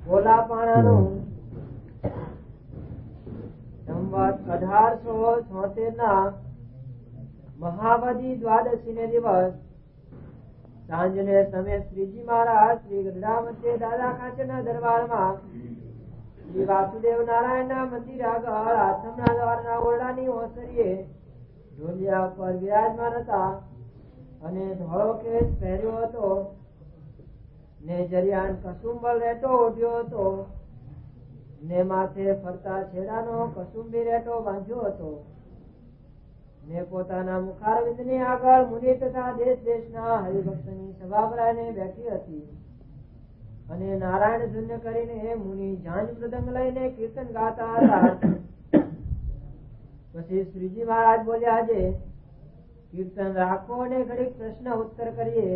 કોલાપાણાનું સંવત 1876 મહાવદી દ્વાદશી ને દિવસ સાંજને સમય શ્રીજી મહારાજ શ્રી ગઢડા મધ્ય દાદા ખાચરના દરબારમાં શ્રી વાસુદેવ નારાયણ ના મંદિર આગળ આશ્રમના દ્વારના ઓરડાની ઓસરીએ ઢોલિયા પર વિરાજમાન હતા અને ધોળો કેસ પહેર્યો હતો ને જરિયાન કસુંબલ રેટો ઓઢ્યો હતો ને માથે ફરતા છેડાનો કસુંબી રેટો બાંધ્યો હતો ને પોતાના મુખારવિંદ ની આગળ મુનિ તથા દેશ દેશના હરિભક્તની સભા ભરાઈને બેઠી હતી અને નારાયણ ધુન્ય કરીને મુનિ ઝાંઝ મૃદંગ લઈને કીર્તન ગાતા હતા. પછી શ્રીજી મહારાજ બોલ્યા, આજે કીર્તન રાખો અને ઘડીક પ્રશ્ન ઉત્તર કરીએ.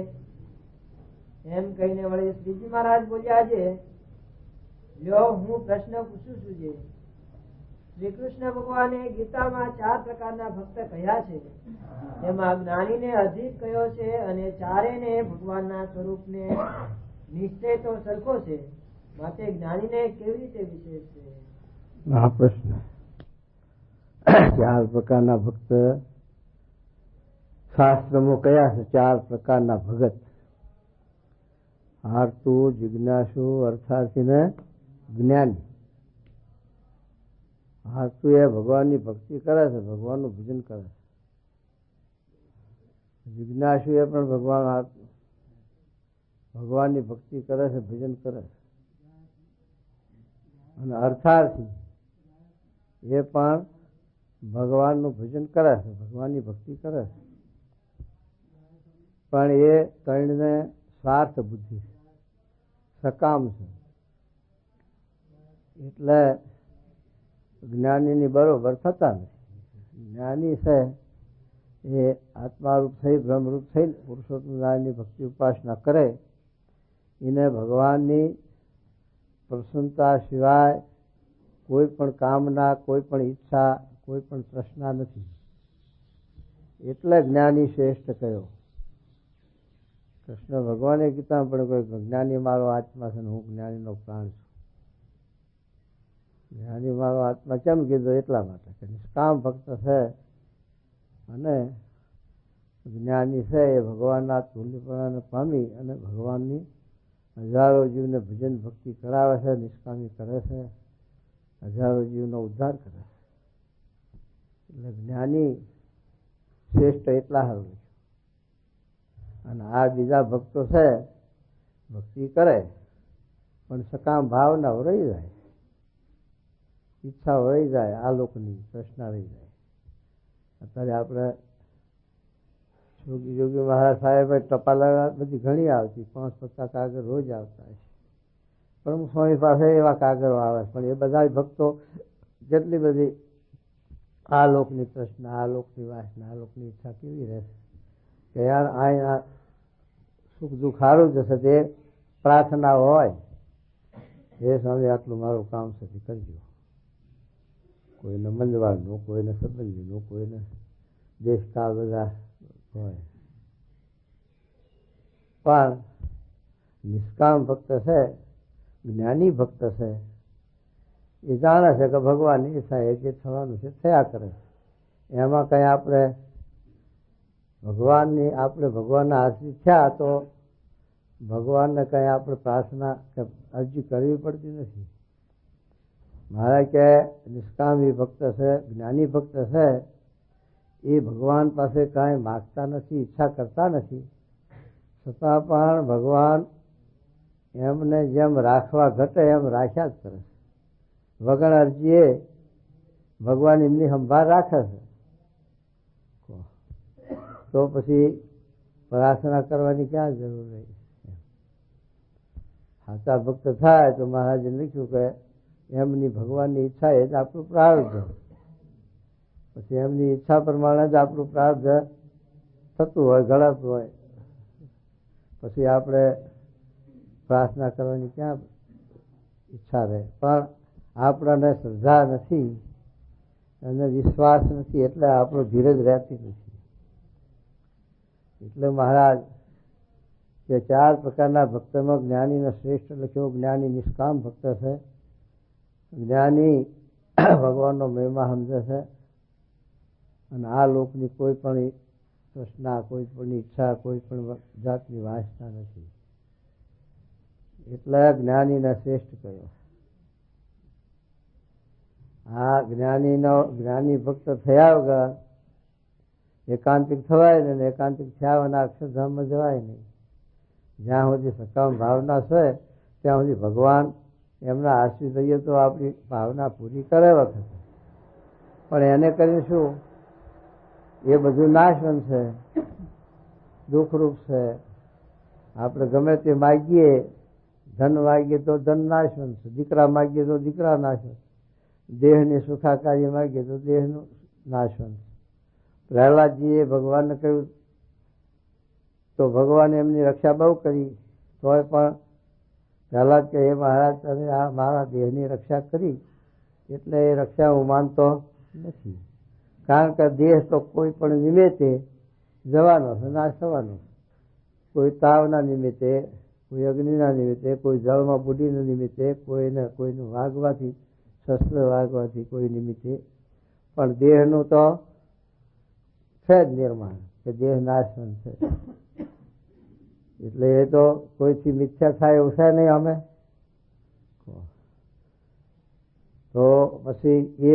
એમ કહીને વળી શ્રીજી મહારાજ બોલ્યા, છે લ્યો હું પ્રશ્ન પૂછું છું. જે શ્રી કૃષ્ણ ભગવાને ગીતામાં 4 પ્રકારના ભક્ત કહ્યા છે, એમાં જ્ઞાનીને અધિક કયો છે અને ચારેને ભગવાનના સ્વરૂપને નિશ્ચય તો સરખો છે, માટે જ્ઞાનીને કેવી રીતે વિશેષ છે? આ પ્રશ્ન 4 પ્રકારના ભક્ત શાસ્ત્રમાં કયા છે? 4 પ્રકારના ભગત: આર્તુ, જિજ્ઞાસુ, અર્થાર્થી ને જ્ઞાની. આર્તુ એ ભગવાનની ભક્તિ કરે છે, ભગવાનનું ભજન કરે છે. જિજ્ઞાસુ એ પણ ભગવાનની ભક્તિ કરે છે, ભજન કરે છે. અને અર્થાર્થી એ પણ ભગવાનનું ભજન કરે છે, ભગવાનની ભક્તિ કરે છે. પણ એ ત્રણને સ્વાર્થ બુદ્ધિ સકામ છે, એટલે જ્ઞાનીની બરોબર થતા નથી. જ્ઞાની છે એ આત્મારૂપ થઈ, બ્રહ્મરૂપ થઈ પુરુષોત્તમ નારાયણની ભક્તિ ઉપાસના કરે, એને ભગવાનની પ્રસન્નતા સિવાય કોઈ પણ કામના, કોઈ પણ ઈચ્છા, કોઈ પણ તૃષ્ણા નથી. એટલે જ્ઞાની શ્રેષ્ઠ કયો. કૃષ્ણ ભગવાને ગીતામાં પણ કહ્યું, જ્ઞાની મારો આત્મા છે ને હું જ્ઞાનીનો પ્રાણ છું. જ્ઞાની મારો આત્મા કેમ કીધું? એટલા માટે કે નિષ્કામ ભક્ત છે અને જ્ઞાની છે એ ભગવાનના તુલ્યપણાને પામી અને ભગવાનની હજારો જીવને ભજન ભક્તિ કરાવે છે, નિષ્કામી કરે છે, હજારો જીવનો ઉદ્ધાર કરે છે. એટલે જ્ઞાની શ્રેષ્ઠ એટલા સારું. અને આ બીજા ભક્તો છે ભક્તિ કરે પણ સકામ ભાવના રહી જાય, ઈચ્છા રહી જાય, આ લોકની તૃષ્ણા રહી જાય. અત્યારે આપણે યોગી મહારાજ સાહેબ ટપાલ બધી ઘણી આવતી, 5-50 કાગળ રોજ આવતા હશે. પ્રમુખ સ્વામી પાસે એવા કાગળો આવે, પણ એ બધા ભક્તો જેટલી બધી આ લોકની તૃષ્ણા, આ લોકની વાસના, આ લોકની ઈચ્છા કેવી રહેશે કે યાર આ સુખ દુઃખ સારું જશે. તે પ્રાર્થના હોય, હે સ્વામી આટલું મારું કામ છે કરજો. કોઈને મંદવારનું, કોઈને સંબંધીનું, કોઈને દેશકાળ બધા હોય. પણ નિષ્કામ ભક્ત છે, જ્ઞાની ભક્ત છે, એ જાણે છે કે ભગવાનની ઈચ્છા એ જે થવાનું છે થયા કરે. એમાં કંઈ આપણે ભગવાનના આશ્રિત થયા તો ભગવાનને કંઈ આપણે પ્રાર્થના કે અરજી કરવી પડતી નથી. મારે કે નિષ્કામી ભક્ત છે, જ્ઞાની ભક્ત છે, એ ભગવાન પાસે કાંઈ માગતા નથી, ઈચ્છા કરતા નથી, છતાં પણ ભગવાન એમને જેમ રાખવા ઘટે એમ રાખ્યા જ કરે. વગર અરજીએ ભગવાન એમની સંભાળ રાખે છે. તો પછી પ્રાર્થના કરવાની ક્યાં જરૂર રહી? સાચા ભક્ત થાય તો મહારાજે લખ્યું કે એમની ભગવાનની ઈચ્છા એ જ આપણું પ્રારબ્ધ. પછી એમની ઈચ્છા પ્રમાણે જ આપણું પ્રારબ્ધ થતું હોય, ઘડાતું હોય. પછી આપણે પ્રાર્થના કરવાની ક્યાં ઈચ્છા રહે? પણ આપણને શ્રદ્ધા નથી અને વિશ્વાસ નથી, એટલે આપણો ધીરજ રહેતી નથી. એટલે મહારાજ કે 4 પ્રકારના ભક્તમાં જ્ઞાનીનો શ્રેષ્ઠ લખ્યો. જ્ઞાની નિષ્કામ ભક્ત છે. જ્ઞાની ભગવાનનો મહિમા સમજે છે અને આ લોકની કોઈ પણ તૃષ્ણા, કોઈ પણ ઈચ્છા, કોઈ પણ જાતની વાંચતા નથી. એટલે જ્ઞાનીને શ્રેષ્ઠ કહ્યો. આ જ્ઞાની ભક્ત થયા વગર એકાંતિક થવાય ને, એકાંતિક થયા વગર અક્ષરધામમાં જવાય નહીં. જ્યાં સુધી સકામ ભાવના છે ત્યાં સુધી ભગવાન એમના આશ્રિત રહીએ તો આપણી ભાવના પૂરી કરે વખત, પણ એને કરીને શું, એ બધું નાશવંત છે, દુઃખરૂપ છે. આપણે ગમે તે માગીએ, ધન માગીએ તો ધન નાશવંત છે, દીકરા માગીએ તો દીકરા નાશવંત, દેહની સુખાકારી માગીએ તો દેહનું નાશવંત. પ્રહલાદજીએ ભગવાનને કહ્યું તો ભગવાને એમની રક્ષા બહુ કરી, તોય પણ પ્રહલાદ કહે, એ મહારાજ તમે આ મારા દેહની રક્ષા કરી એટલે એ રક્ષા હું માનતો નથી. કારણ કે દેહ તો કોઈ પણ નિમિત્તે જવાનો છે, નાશ થવાનો. કોઈ તાવના નિમિત્તે, કોઈ અગ્નિના નિમિત્તે, કોઈ જળમાં બુડીના નિમિત્તે, કોઈનું વાગવાથી, શસ્ત્ર વાગવાથી કોઈ નિમિત્તે, પણ દેહનું તો છે જ નિર્માણ કે દેહ નાશવંત છે. એટલે એ તો કોઈથી મિથ્યા થાય એવું છે નહીં. અમે તો પછી એ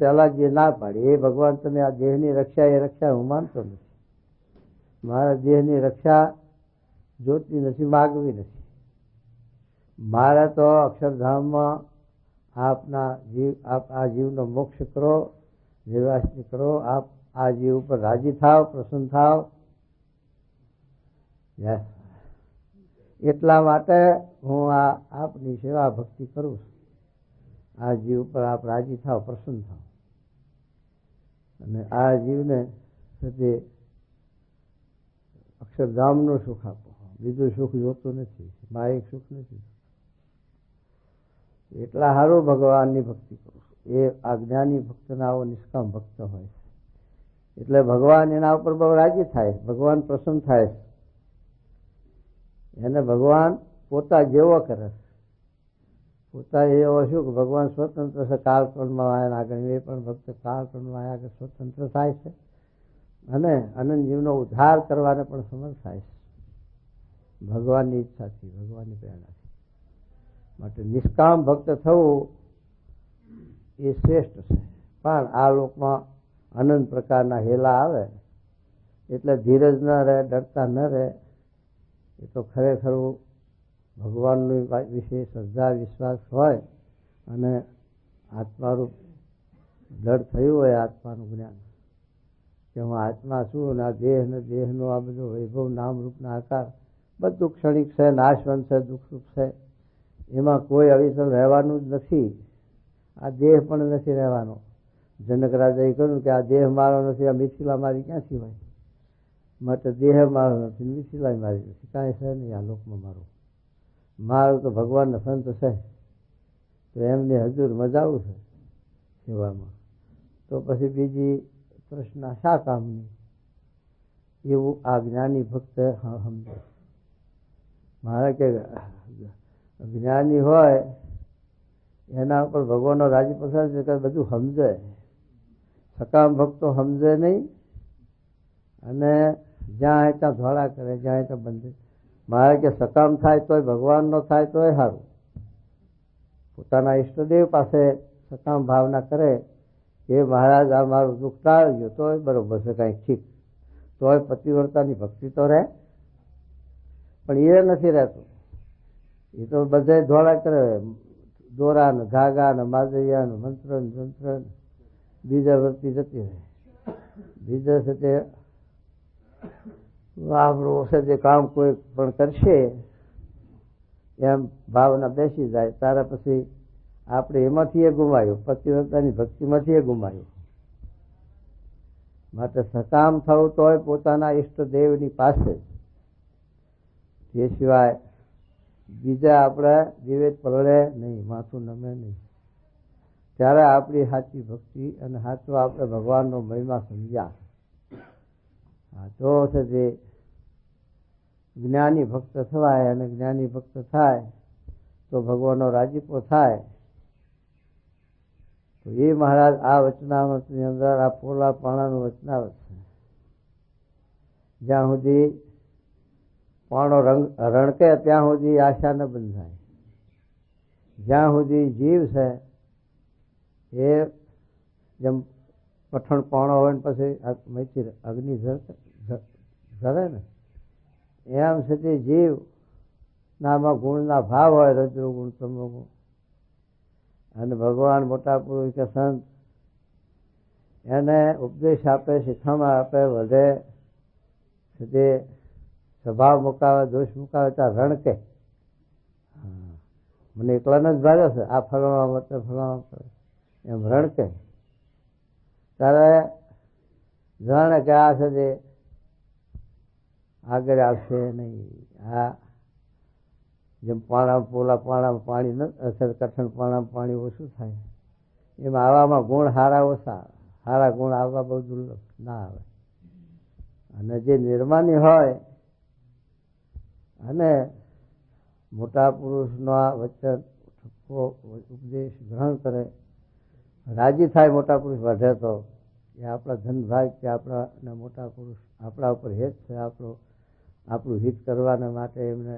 પહેલા જે ના પાડી, એ ભગવાન તમે આ દેહની રક્ષા, એ રક્ષા હું માનતો નથી. મારા દેહની રક્ષા જોતી નથી, માગવી નથી. મારે તો અક્ષરધામમાં આપના જીવ, આપ આ જીવનો મોક્ષ કરો, નિર્વાસની કરો, આપ આ જીવ ઉપર રાજી થાવ, પ્રસન્ન થાવ. એટલા માટે હું આપની સેવા ભક્તિ કરું છું. આ જીવ ઉપર આપ રાજી થાવ, પ્રસન્ન થાવ અને આ જીવને તે અક્ષરધામનું સુખ આપો. બીજું સુખ જોતું નથી, માયિક સુખ નથી. એટલા સારું ભગવાનની ભક્તિ કરું છું. એ આ જ્ઞાની ભક્તના આવો નિષ્કામ ભક્ત હોય એટલે ભગવાન એના ઉપર બહુ રાજી થાય, ભગવાન પ્રસન્ન થાય. એને ભગવાન પોતા જેવો કરે. પોતા એવો શું કે ભગવાન સ્વતંત્ર છે, કાળક્રમમાં આવ્યા આગળ, એ પણ ભક્ત કાળક્રમમાં આવ્યા આગળ સ્વતંત્ર થાય છે અને અનંત જીવનો ઉદ્ધાર કરવાને પણ સમર્થ થાય છે, ભગવાનની ઈચ્છાથી, ભગવાનની પ્રેરણાથી. માટે નિષ્કામ ભક્ત થવું એ શ્રેષ્ઠ છે. પણ આ લોકમાં અનંત પ્રકારના હેલા આવે એટલે ધીરજ ન રહે, ડરતા ન રહે. એ તો ખરેખર ભગવાનની વિશે શ્રદ્ધા, વિશ્વાસ હોય અને આત્મારૂપ દ્રઢ થયું હોય, આત્માનું જ્ઞાન કે હું આત્મા છું અને આ દેહ ને દેહનો આ બધો વૈભવ, નામરૂપના આકાર બધું ક્ષણિક છે, નાશવંત છે, દુઃખરૂપ છે. એમાં કોઈ અવિચલ રહેવાનું જ નથી. આ દેહ પણ નથી રહેવાનો. જનક રાજાએ કહ્યું કે આ દેહ મારો નથી, આ મિથિલા મારી ક્યાંથી હોય? માટે દેહ મારો નથી, મિથિલા મારી નથી, કાંઈ છે નહીં આ લોકમાં મારું. મારું તો ભગવાનનો સંત છે, તો એમની હજુર મજાવું છે સેવામાં. તો પછી બીજી તૃષ્ણા શા કામની? એવું આ જ્ઞાની ભક્ત સમજે. મારે કે જ્ઞાની હોય એના ઉપર ભગવાનનો રાજી પસાર છે, બધું સમજે. સકામ ભક્તો સમજે નહીં અને જ્યાં ત્યાં ધોળા કરે, જ્યાં ત્યાં બંધ. મારે કે સકામ થાય તોય, ભગવાનનો થાય તોય સારું. પોતાના ઈષ્ટદેવ પાસે સકામ ભાવના કરે કે મહારાજ આ મારું દુઃખ ટાળ્યું, તોય બરોબર છે, કાંઈક ઠીક. તોય પતિવ્રતાની ભક્તિ તો રહે, પણ એ નથી રહેતું. એ તો બધે ધોળા કરે, દોરા ને ધાગા ને માદરિયા ને મંત્ર ને તંત્ર, બીજા વર્તી જતી રહે. બીજા છે તે આપણું છે તે કામ કોઈ પણ કરશે એમ ભાવના બેસી જાય, તારા પછી આપણે એમાંથી એ ગુમાયું, પતિવ્રતાની ભક્તિમાંથી એ ગુમાયું. માટે સકામ થવું તોય પોતાના ઈષ્ટદેવની પાસે, તે સિવાય બીજા આપણે વિવેક પલળે નહીં, માથું નમે નહીં. ત્યારે આપણી સાચી ભક્તિ અને સાચો આપણે ભગવાનનો મહિમા સમજ્યા. આ તો છે તે જ્ઞાની ભક્ત થવાય, અને જ્ઞાની ભક્ત થાય તો ભગવાનનો રાજીપો થાય. તો એ મહારાજ આ વચનામૃતની અંદર આ પોલા પાણાનું વચનામૃત છે. જ્યાં સુધી પાણો રણકે ત્યાં સુધી આશા ન બંધાય. જ્યાં સુધી જીવ છે એ જેમ પઠણ પાણો હોય ને પછી અગ્નિ ઝરે ને, એમ છે તે જીવ નામાં ગુણના ભાવ હોય, રજો ગુણ તમો ગુણ. અને ભગવાન મોટા પુરુષ કે સંત એને ઉપદેશ આપે, શિખામણ આપે, વધે તે સ્વભાવ મુકાવે, દોષ મુકાવે ત્યાં રણકે. મને એકલાને જ ભાગે છે આ ફરવા માટે ફરવા કરે એમ રણકે. ત્યારે જાણે કે આ છે તે આગળ આવશે નહીં. આ જેમ પોલા પાણામાં પાણી ન અસર, કઠણ પાણામાં પાણી ઓછું થાય, એમાં આવામાં ગુણ સારા ઓછા, સારા ગુણ આવવા બહુ દુર્લભ ના આવે. અને જે નિર્માની હોય અને મોટા પુરુષનો આ વચન ઉપદેશ ગ્રહણ કરે, રાજી થાય, મોટા પુરુષ વધે તો એ આપણા ધન ભાગ કે આપણા મોટા પુરુષ આપણા ઉપર હેત છે, આપણું હિત કરવાના માટે એમને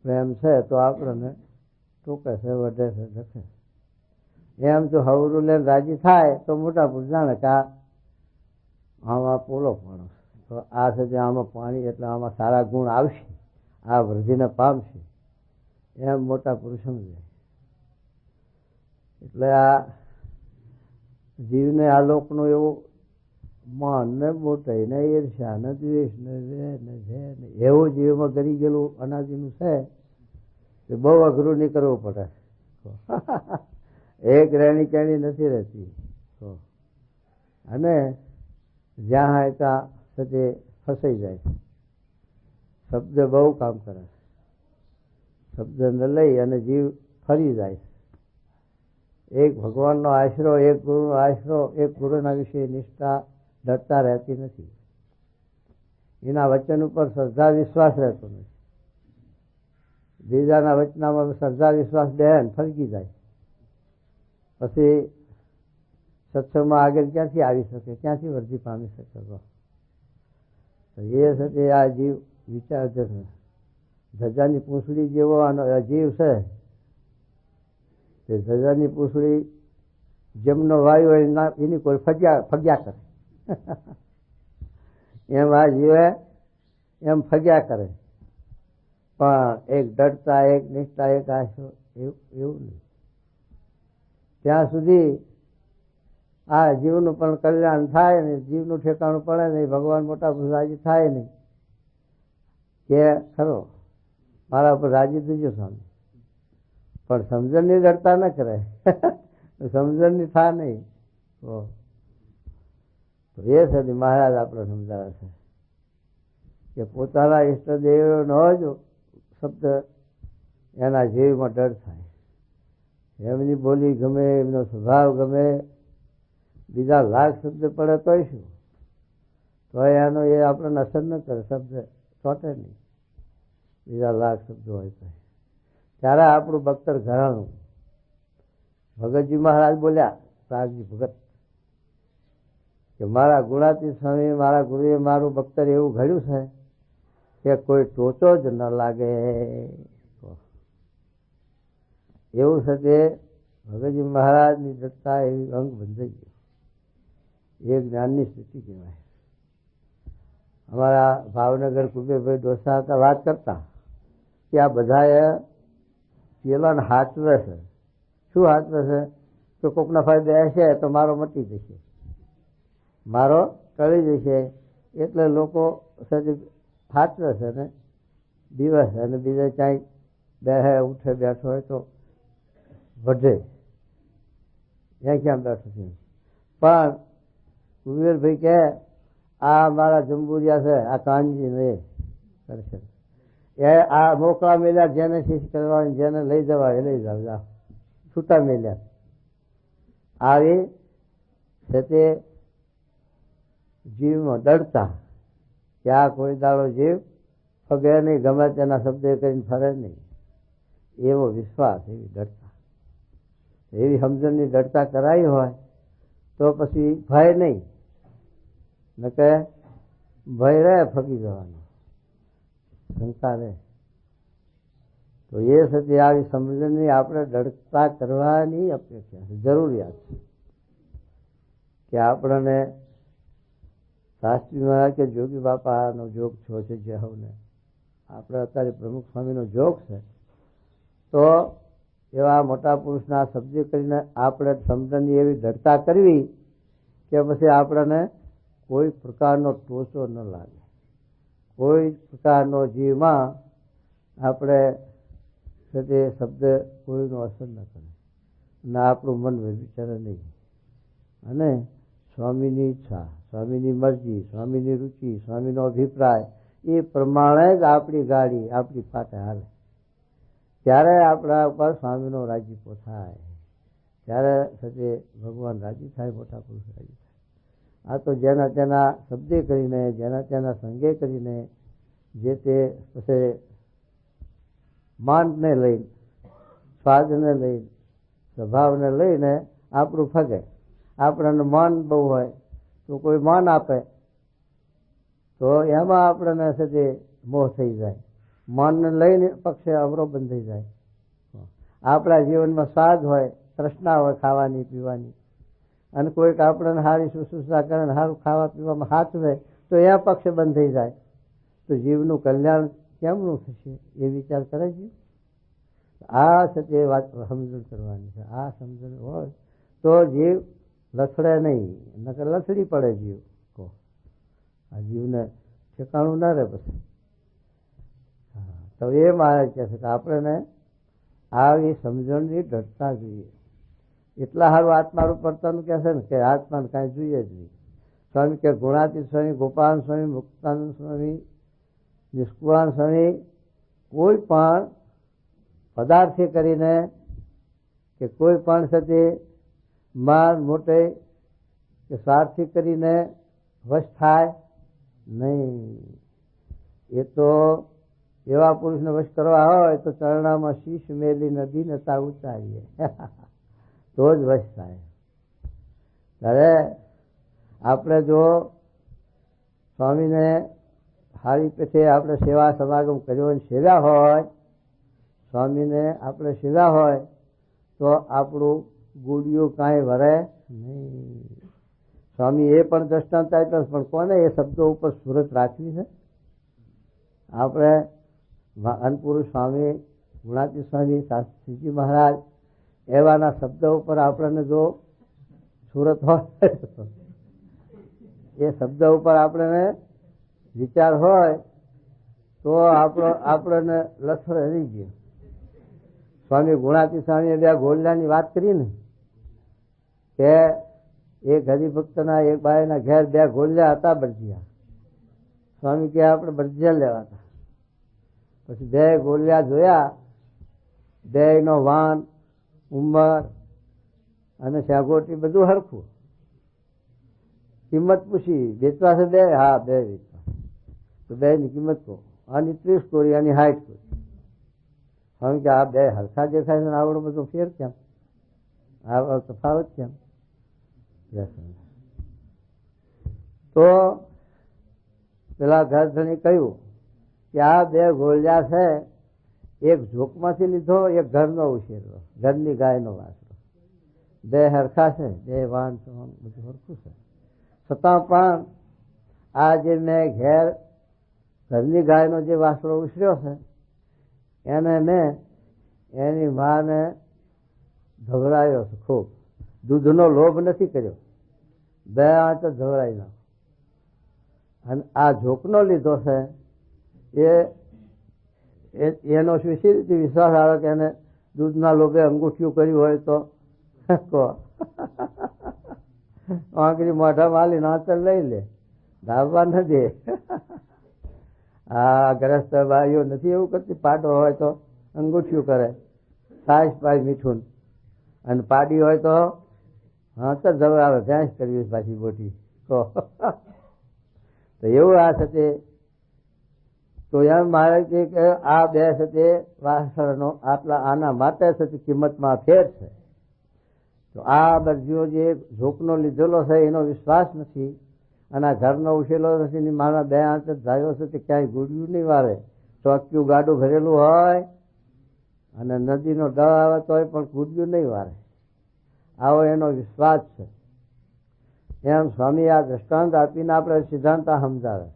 પ્રેમ છે, તો આપણને ટોકે છે, વધે છે, લખે. એમ જો હવરું લઈને રાજી થાય તો મોટા પુરુષ જાણે કે આમાં પોલો પાણો, તો આ છે જે આમાં પાણી એટલે આમાં સારા ગુણ આવશે, આ વૃદ્ધિને પામશે, એમ મોટા પુરુષ સમજે. એટલે આ જીવને આ લોકનું એવું માન ને મોટાઈ ને ઈર્ષ્યા ને દ્વેષ ને ને એવું જીવમાં કરી ગયેલું અનાદિનું છે કે બહુ અઘરું નહીં કરવું પડે. એક રહેણી કેણી નથી રહેતી. અને જ્યાં એકા તે ફસાઈ જાય. શબ્દ બહુ કામ કરે, શબ્દને લઈ અને જીવ ફરી જાય. એક ભગવાનનો આશરો, એક ગુરુનો આશરો, એક ગુરુના વિશે નિષ્ઠા ડરતા રહેતી નથી. એના વચન ઉપર શ્રદ્ધા વિશ્વાસ રહેતો નથી. બીજાના વચનામાં શ્રદ્ધા વિશ્વાસ બેન ફરકી જાય, પછી સત્સંગમાં આગળ ક્યાંથી આવી શકે, ક્યાંથી વૃદ્ધિ પામી શકે? તો એ છે આ જીવ વિચાર છે. ધજાની પૂંછડી જેવો આનો જીવ છે, તે ધજાની પૂંછડી જેમનો વાયુ હોય એની કોઈ ફગ્યા કરે. એમ આ જીવે એમ ફગ્યા કરે, પણ એક દૃઢતા, એક નિષ્ઠા, એક આશરો એવું નહીં. ત્યાં સુધી આ જીવનું પણ કલ્યાણ થાય ને, જીવનું ઠેકાણું પડે નહીં, ભગવાન મોટા રાજી થાય નહીં કે ખરો મારા ઉપર રાજી થજો સ્વામી, પણ સમજણની દરતા ન કરે, સમજણની થા નહીં. તો એ સદી મહારાજ આપણે સમજાવે છે કે પોતાના ઈષ્ટદેવનો જ શબ્દ એના જીવમાં ડર થાય. એમની બોલી ગમે, એમનો સ્વભાવ ગમે, બીજા લાખ શબ્દ પડે તોય શું, તો એનો એ આપણને અસર ન કરે, શબ્દ ચોટે નહીં. બીજા લાખ શબ્દો હોય તો ત્યારે આપણું બખ્તર ઘરાણું. ભગતજી મહારાજ બોલ્યા, સાગજી ભગત, કે મારા ગુણાતીત સ્વામી, મારા ગુરુએ મારું બખ્તર એવું ઘડ્યું છે કે કોઈ ટોચો જ ન લાગે. એવું છે તે ભગતજી મહારાજની દત્તા એવી અંગ બંધાઈ ગયો. એ જ્ઞાનની સ્થિતિ કહેવાય. અમારા ભાવનગર કુબેરભાઈ ડોસા હતા, વાત કરતા કે આ બધાએ પેલાને હાચવે છે. શું હાચવે છે? તો કોકના ફાયદે હશે તો મારો મટી જશે, મારો ટળી જશે, એટલે લોકો હાચવે છે ને દિવસ, અને બીજે ક્યાંય બે ઉઠે બેઠો હોય તો વધે, ત્યાં ક્યાં બેઠો છે. પણ કુબેરભાઈ કે આ મારા જંબુરિયા છે, આ કાનજી ને કરશે, એ આ મોકળા મેલ્યા, જેને શીશ કરવાની, જેને લઈ જવા એ લઈ જાવ, છૂટા મેલ્યા. આવી છે તે જીવમાં દડતા કે આ કોઈ દાડો જીવ ફગે નહીં, ગમે તેના શબ્દ કરીને ફરે નહીં. એવો વિશ્વાસ, એવી દૃઢતા, એવી સમજણની દૃઢતા કરાઈ હોય તો પછી ભય નહીં. ન કે ભય રહે ફગી જવાનો, શંકા રહે. તો એ સતી આવી સમજણની આપણે દૃઢતા કરવાની અપેક્ષા છે, જરૂરિયાત છે. કે આપણને શાસ્ત્રીમાં કે જોગી બાપાનો જોગ છો છે, જે હવને આપણે અત્યારે પ્રમુખ સ્વામીનો જોગ છે, તો એવા મોટા પુરુષના શબ્દ કરીને આપણે સમજણની એવી દૃઢતા કરવી કે પછી આપણને કોઈ પ્રકારનો ટોચો ન લાગે, કોઈ પ્રકારનો જીવમાં આપણે તે શબ્દ કોઈનો અસર ન કરે, ના આપણું મન વિચારે નહીં. અને સ્વામીની ઈચ્છા, સ્વામીની મરજી, સ્વામીની રુચિ, સ્વામીનો અભિપ્રાય એ પ્રમાણે જ આપણી ગાડી આપણી ફાટે હાલે. ત્યારે આપણા ઉપર સ્વામીનો રાજીપો થાય, ત્યારે સજે ભગવાન રાજી થાય, મોટા પુરુષ રાજી થાય. આ તો જેના તેના શબ્દે કરીને, જેના તેના સંગે કરીને, જે તે પછી માનને લઈને, સ્વાદને લઈને, સ્વભાવને લઈને આપણું ફગે. આપણને માન બહુ હોય તો કોઈ માન આપે તો એમાં આપણને સજે મોહ થઈ જાય, માનને લઈને પક્ષે અવરો બંધ થઈ જાય. આપણા જીવનમાં સ્વાદ હોય, તૃષ્ણા હોય ખાવાની પીવાની, અને કોઈક આપણને સારી શુશ્રૂષા કરે ને સારું ખાવા પીવામાં હાથવે તો એ પક્ષે બંધ થઈ જાય, તો જીવનું કલ્યાણ કેમનું થશે એ વિચાર કરે છે. આ છે તે વાત સમજણ કરવાની છે. આ સમજણ હોય તો જીવ લથડે નહીં, નકર લથડી પડે જીવ. આ જીવને ઠેકાણું ના રહે પછી. તો એ મારે કહે છે કે આપણને આવી સમજણની દૃઢતા જોઈએ. એટલા સારું આત્મારૂપ વર્તન કહે છે ને કે આત્માને કાંઈ જોઈએ જ નહીં. સ્વામી કે ગુણાતીત સ્વામી, ગોપાલ સ્વામી, મુક્તાનંદ સ્વામી, નિષ્કુળાન સ્વામી કોઈ પણ પદાર્થે કરીને કે કોઈ પણ સાથે માન મોટે કે સ્વાર્થી કરીને વશ થાય નહીં. એ તો એવા પુરુષને વશ કરવા હોય તો ચરણામાં શીશ મેલી નદી નતા ઉતારીએ તો જ વશ થાય. ત્યારે આપણે જો સ્વામીને હારી પેઠે આપણે સેવા સમાગમ કર્યો અને સેવ્યા હોય, સ્વામીને આપણે સેવ્યા હોય તો આપણું ગુડિયું કાંઈ વરે નહીં. સ્વામી એ પણ દ્રષ્ટાંત આપ્યો, પણ કોને એ શબ્દો ઉપર સુરત રાખવી છે? આપણે અન્નપુરુષ સ્વામી, ગુણાતીત સ્વામી, શાસ્ત્રીજી મહારાજ એવાના શબ્દો ઉપર આપણને જો સુરત હોય, એ શબ્દ ઉપર આપણને વિચાર હોય તો આપણને લથડે રહી ગયો. સ્વામી ગુણાતીત સ્વામીએ બે ગોલ્લાની વાત કરી ને કે એક હરિભક્તના એક બાઈના ઘેર બે ગોલ્યા હતા ભરજિયા. સ્વામી કે આપણે ભરજિયા લેવા હતા. પછી બે ગોલ્યા જોયા, બે નો વાન, ઉંમર અને શાગોટી બધું હરખું. કિંમત પૂછી, વેચવા છે બે? હા બે વેચવા. તો બે ની કિંમત કહો. આની 30 કોરી, આની 60 કોરી. સ્વામી કે આ બે હરખા દેખાય છે, આવડો બધો ફેર કેમ, આ તફાવત કેમ? તો પેલા ઘર ધણી કહ્યું કે આ બે ગોળિયા છે, એક ઝોકમાંથી લીધો, એક ઘરનો ઉછેરલો, ઘરની ગાયનો વાસરો. બે હરખા છે, બે વાન બધું હરખું છે, છતાં પણ આ જે મેં ઘેર ઘરની ગાયનો જે વાસરો ઉછર્યો છે એને મેં એની માને ધવરાયો છે ખૂબ. દૂધનો લોભ નથી કર્યો, બે આંચ ધવરાઈ નાખો. અને આ ઝોકનો લીધો છે એનો શું સી રીતે વિશ્વાસ આવે કે એને દૂધના લોભે અંગૂઠિયું કર્યું હોય તો આંકડી મોઢા માલી નાચર લઈ લે, ધાબા ન દે. આ ગ્રસ્ત બાઈઓ નથી એવું કરતી, પાડો હોય તો અંગૂઠિયું કરે, સાઈસ પાય મીઠું, અને પાડી હોય તો હા તો ધવરાવે, ભેંસ કરવી પાછી મોટી. તો એવું આ સાથે તો એમ મારે છે કે આ બે છે તે વાસણનો આના માટે છે તે કિંમતમાં ફેર છે. તો આ દરજીઓ જે ઝોકનો લીધેલો છે એનો વિશ્વાસ નથી અને આ ઘરનો ઉછેલો નથી. મારા બે આંચ ધાર્યો છે કે ક્યાંય ગુડ્યું નહીં વારે. ચોક્યું ગાડું ભરેલું હોય અને નદીનો ડ આવે તોય પણ ગુડ્યું નહીં વારે. આવો એનો વિશ્વાસ છે. એમ સ્વામી આ દ્રષ્ટાંત આપીને આપણે સિદ્ધાંત સમજાવે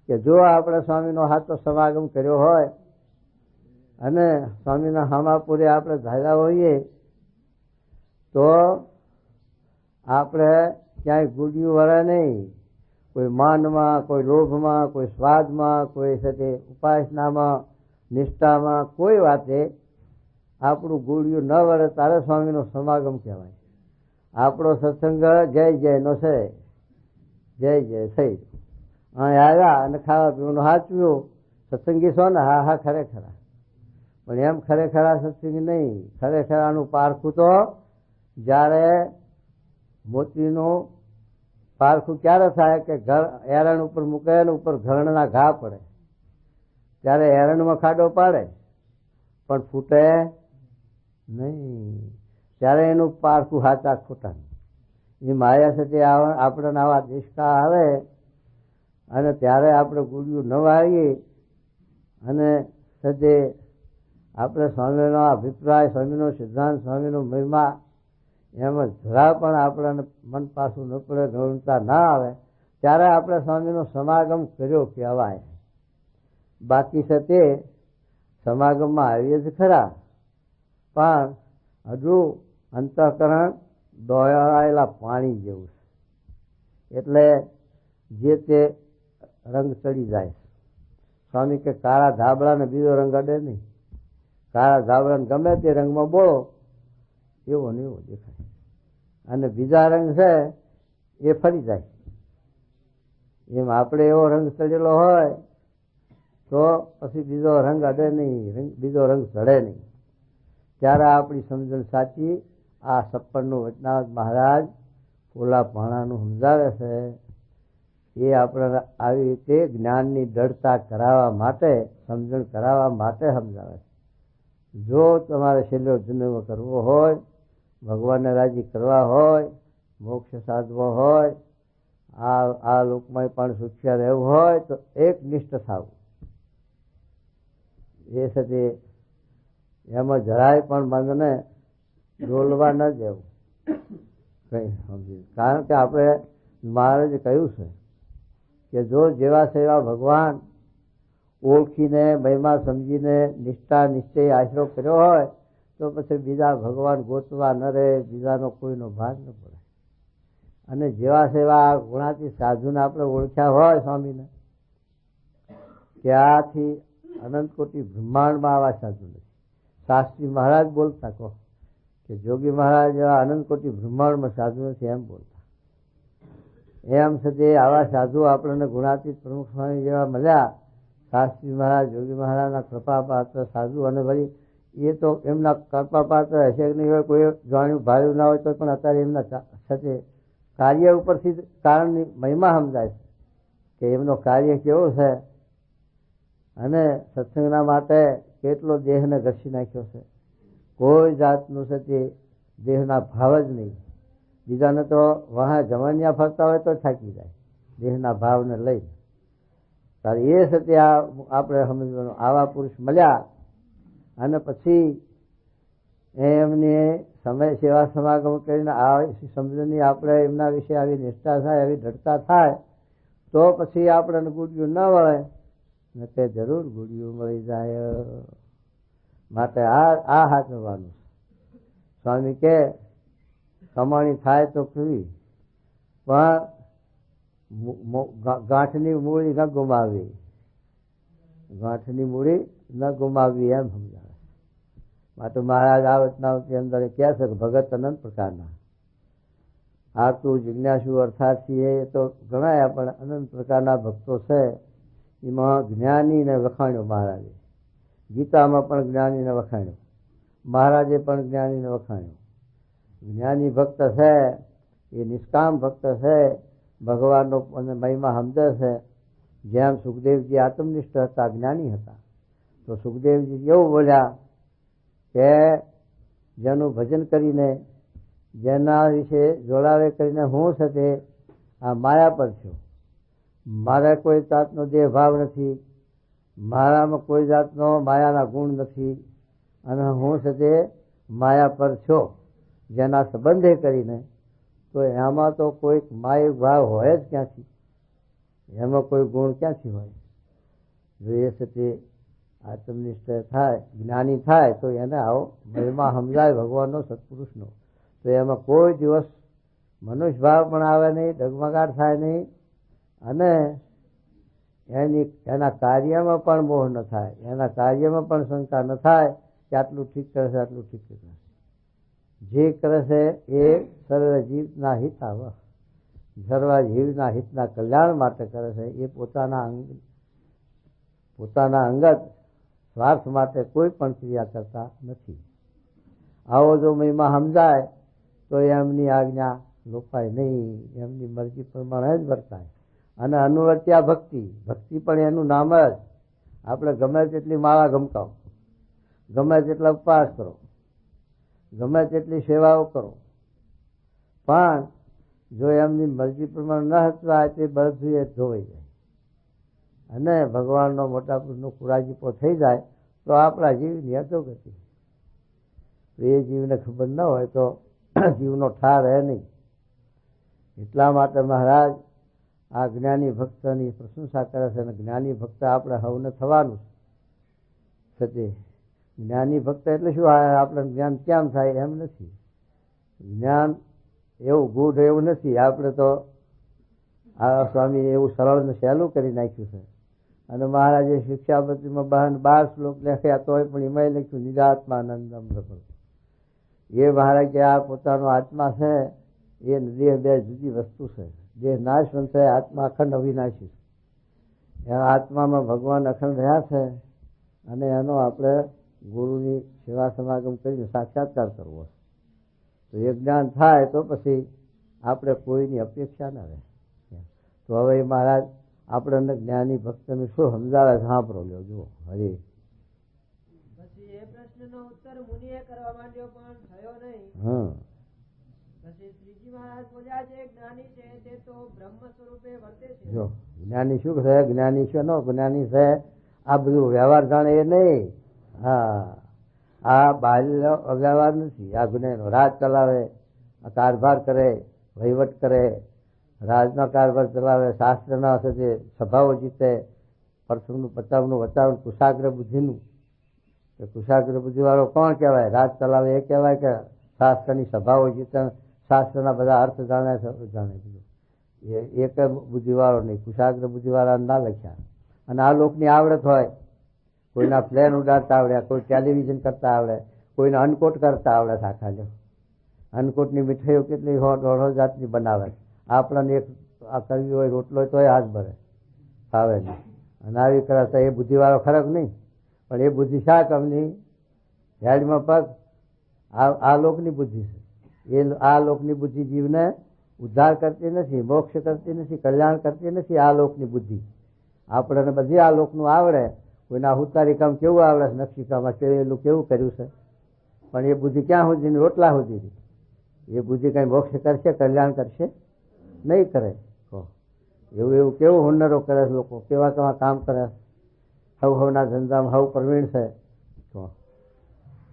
કે જો આપણે સ્વામીનો સાચો સમાગમ કર્યો હોય અને સ્વામીના હામાપુરે આપણે ધાર્યા હોઈએ તો આપણે ક્યાંય ગુડ્યું વળે નહીં. કોઈ માનમાં, કોઈ લોભમાં, કોઈ સ્વાદમાં, કોઈ સાથે ઉપાસનામાં, નિષ્ઠામાં, કોઈ વાતે આપણું ગુડ્યું ન વળે તારે સ્વામીનો સમાગમ કહેવાય. આપણો સત્સંગ જય જયનો છે. જય જય થઈ અહીં આવ્યા અને ખાવા પીવાનું સાચવ્યું. સત્સંગી છો ને? હા હા ખરેખર. પણ એમ ખરેખર સત્સંગી નહીં. ખરેખર આનું પારખું તો જ્યારે મોતીનું પારખું ક્યારે થાય કે એરણ ઉપર મૂકે ને ઉપર ઘરણના ઘા પડે ત્યારે એરણમાં ખાડો પાડે પણ ફૂટે નહીં. ત્યારે એનું પારખું સાચા ખોટા. એ માયા સાથે આપણને આવા દેશકા આવે અને ત્યારે આપણે ગુડિયું ન વાળીએ અને સદે આપણે સ્વામીનો અભિપ્રાય, સ્વામીનો સિદ્ધાંત, સ્વામીનો મહિમા એમ જરા પણ આપણને મન પાછું ન પડે, ગૌણતા ના આવે ત્યારે આપણે સ્વામીનો સમાગમ કર્યો કહેવાય. બાકી છે તે સમાગમમાં આવીએ જ ખરા પણ હજુ અંતઃકરણ દોડાયેલા પાણી જેવું છે. એટલે જે તે રંગ ચડી જાય. સ્વામી કે કાળા ધાબળાને બીજો રંગ અડે નહીં. કાળા ધાબળાને ગમે તે રંગમાં બોળો એવો ને એવો દેખાય અને બીજા રંગ છે એ ફરી જાય. એમ આપણે એવો રંગ ચડેલો હોય તો પછી બીજો રંગ અડે નહીં, બીજો રંગ ચડે નહીં. ત્યારે આપણી સમજણ સાચી. આ સપ્પનનું વચનાવત મહારાજ પોલા ભાણાનું સમજાવે છે. એ આપણે આવી રીતે જ્ઞાનની દૃઢતા કરાવવા માટે, સમજણ કરાવવા માટે સમજાવે છે. જો તમારે છેલ્લો જન્મ કરવો હોય, ભગવાનને રાજી કરવા હોય, મોક્ષ સાધવો હોય, આ લોકમાં પણ સુખ્યા રહેવું હોય તો એક નિષ્ઠ થવું. એ સાથે એમાં જરાય પણ મનને ડોલવા ન જવું કઈ સમજી. કારણ કે આપણે મહારાજે કહ્યું છે કે જો જેવા સેવા ભગવાન ઓળખીને, મહિમા સમજીને, નિષ્ઠા નિશ્ચય આશરો કર્યો હોય તો પછી બીજા ભગવાન ગોતવા ન રહે, બીજાનો કોઈનો ભાગ ન પડે. અને જેવા સેવા ગુણાતી સાધુને આપણે ઓળખ્યા હોય સ્વામીને, ત્યાંથી અનંત કોટી બ્રહ્માંડમાં આવા સાધુ નથી. શાસ્ત્રી મહારાજ બોલતા કહો કે જોગી મહારાજ જેવા અનંત કોટી બ્રહ્માંડમાં સાધુ નથી એમ બોલતા. એમ છે આવા સાધુ આપણને ગુણાતીત પ્રમુખ સ્વામી જેવા મળ્યા. શાસ્ત્રી મહારાજ, જોગી મહારાજના કૃપા પાત્ર સાધુ. અને વળી એ તો એમના કૃપા પાત્ર હશે કે નહીં હોય, કોઈ જાણ્યું ભાર્યું ના હોય તો પણ અત્યારે એમના સાથે કાર્ય ઉપરથી કારણની મહિમા સમજાય છે કે એમનો કાર્ય કેવો છે અને સત્સંગના માટે કેટલો દેહને ઘસી નાખ્યો છે. કોઈ જાતનું છે તે દેહના ભાવ જ નહીં. બીજાને તો વહાં જમણિયા ફરતા હોય તો થાકી જાય દેહના ભાવને લઈ. ત્યારે એ છે તે આપણે સમજવાનું. આવા પુરુષ મળ્યા અને પછી એમને સમય સેવા સમાગમ કરીને આવી સમજણની આપણે એમના વિશે આવી નિષ્ઠા થાય, આવી દૃઢતા થાય તો પછી આપણને ગુડિયું ન વળે ને તે જરૂર ગુડિયું મળી જાય. માટે આ હાચવવાનું. સ્વામી કે કમાણી થાય તો કેવી પણ ગાંઠની મૂડી ન ગુમાવવી. ગાંઠની મૂડી ન ગુમાવવી એમ સમજાવે. માટે મહારાજ આ વચનાવતી અંદર કહે છે કે ભગત અનંત પ્રકારના. આતું જિજ્ઞાસુ અર્થાર્થી એ તો ગણાયા પણ અનંત પ્રકારના ભક્તો છે. એમાં જ્ઞાનીને વખાણ્યો મહારાજે. ગીતામાં પણ જ્ઞાનીને વખાણ્યો, મહારાજે પણ જ્ઞાનીને વખાણ્યો. જ્ઞાની ભક્ત છે એ નિષ્કામ ભક્ત છે, ભગવાનનો મહિમા સમજે છે જેમ સુખદેવજી આત્મનિષ્ઠ હતા, જ્ઞાની હતા, તો સુખદેવજી એવું બોલ્યા કે જેનું ભજન કરીને, જેના વિશે જોડાવે કરીને હું છે તે આ માયા પર છું, મારે કોઈ જાતનો દેહ ભાવ નથી, મારામાં કોઈ જાતનો માયાના ગુણ નથી, અને હું છે તે માયા પર છો, જેના સંબંધે કરીને, તો એમાં તો કોઈ માય ભાવ હોય જ ક્યાંથી, એમાં કોઈ ગુણ ક્યાંથી હોય? જો એ છે તે આત્મનિષ્ઠ થાય, જ્ઞાની થાય, તો એને આવો મહિમા સમજાય ભગવાનનો, સત્પુરુષનો, તો એમાં કોઈ દિવસ મનુષ્ય ભાવ પણ આવે નહીં, ડગમગાટ થાય નહીં, અને એના કાર્યમાં પણ મોહ ન થાય, એના કાર્યમાં પણ શંકા ન થાય કે આટલું ઠીક કરે છે, આટલું ઠીક કરે છે. જે કરે છે એ સર્વ જીવના હિત આવે, સર્વ જીવના હિતના કલ્યાણ માટે કરે છે, એ પોતાના અંગત સ્વાર્થ માટે કોઈ પણ ક્રિયા કરતા નથી. આવો જો મહિમા સમજાય તો એમની આજ્ઞા લોપાય નહીં, એમની મરજી પ્રમાણે જ વર્તાય. અને અનુવર્ત્યા ભક્તિ, ભક્તિ પણ એનું નામ જ. આપણે ગમે તેટલી માળા ગમકાવો, ગમે તેટલા ઉપવાસ કરો, ગમે તેટલી સેવાઓ કરો, પણ જો એમની મરજી પ્રમાણે ન હચવાય તે બધું એ ધોવાઈ જાય અને ભગવાનનો મોટા પુરુષનો કુરાજીપો થઈ જાય તો આપણા જીવની અધોગતિ. એ જીવને ખબર ન હોય તો જીવનો ઠાર રહે નહીં. એટલા માટે મહારાજ આ જ્ઞાની ભક્તની પ્રશંસા કરે છે, અને જ્ઞાની ભક્ત આપણે હવને થવાનું છે. તે જ્ઞાની ભક્ત એટલે શું? આપણે જ્ઞાન કેમ થાય એમ નથી. જ્ઞાન એવું ગૂઢ એવું નથી. આપણે તો આ સ્વામી એવું સરળ ને સહેલું કરી નાખ્યું છે. અને મહારાજે શિક્ષાપત્રીમાં 12 શ્લોક લખ્યા તોય પણ એમાં લખ્યું નિરાત્માનંદમ રખો. એ મહારાજ કે આ પોતાનો આત્મા છે એ દેહ બે જુદી વસ્તુ છે. દેહ નાશવંત છે, આત્મા અખંડ અવિનાશી છે. આત્મામાં ભગવાન અખંડ રહ્યા છે, અને એનો આપણે ગુરુની સેવા સમાગમ કરીને સાક્ષાત્કાર કરવો. તો એ જ્ઞાન થાય તો પછી આપણે કોઈની અપેક્ષા ન રહે. તો હવે મહારાજ આપણને જ્ઞાની ભક્તનું શું સમજાવે સાંભળો લ્યો. જુઓ હરી. પછી એ પ્રશ્નનો ઉત્તર મુનિએ કરવા માંડ્યો પણ થયો નહીં. પછી શ્રીજી મહારાજ બોલ્યા છે જ્ઞાની છે તે તો બ્રહ્મ સ્વરૂપે વર્તે છે. જો જ્ઞાની શું છે? જ્ઞાની છે નો જ્ઞાની છે આ બધું વ્યવહાર જાણે એ નહીં. હા, આ બાહ્ય વ્યવહાર નથી. આ ગુનેનો રાજ ચલાવે, કારભાર કરે, વહીવટ કરે, રાજનો કારભાર ચલાવે, શાસ્ત્રના સાથે સભાઓ જીતે, પરસુનું પચાવનું વચાવનું કુશાગ્ર બુદ્ધિનું. કુશાગ્ર બુદ્ધિવાળો કોણ કહેવાય? રાજ ચલાવે એ કહેવાય કે શાસ્ત્રની સભાઓ જીતે, શાસ્ત્રના બધા અર્થ જાણે જાણે બધું એ એક બુદ્ધિવાળો નહીં. કુશાગ્ર બુદ્ધિવાળા ના લખ્યા. અને આ લોકની આવડત હોય, કોઈના પ્લેન ઉડાડતા આવડે, કોઈ ટેલિવિઝન કરતા આવડે, કોઈને અન્નકોટ કરતા આવડે. આખા જો અન્નકોટની મીઠાઈઓ કેટલી 100 જાતની બનાવે. આપણને એક આ કરવી હોય રોટલો તોય હાથ ભરે, ફાવે નહીં. અને આવી કરતા એ બુદ્ધિવાળો ખરાબ નહીં, પણ એ બુદ્ધિ શા કામની? હેડમાં પગ. આ લોકની બુદ્ધિ છે. એ આ લોકની બુદ્ધિ જીવને ઉદ્ધાર કરતી નથી, મોક્ષ કરતી નથી, કલ્યાણ કરતી નથી. આ લોકની બુદ્ધિ આપણને બધી આ લોકનું આવડે. કોઈના હુતારી કામ કેવું આવડે છે, નકશીકામાં કેવું કેવું કર્યું છે, પણ એ બુદ્ધિ ક્યાં સુધી? રોટલા સુધી. એ બુદ્ધિ કઈ મોક્ષ કરશે, કલ્યાણ કરશે નહીં કરે. એવું એવું કેવું હુનરો કરે છે લોકો, કેવા કેવા કામ કરે. હવના ધંધામાં હવ પ્રવીણ છે, તો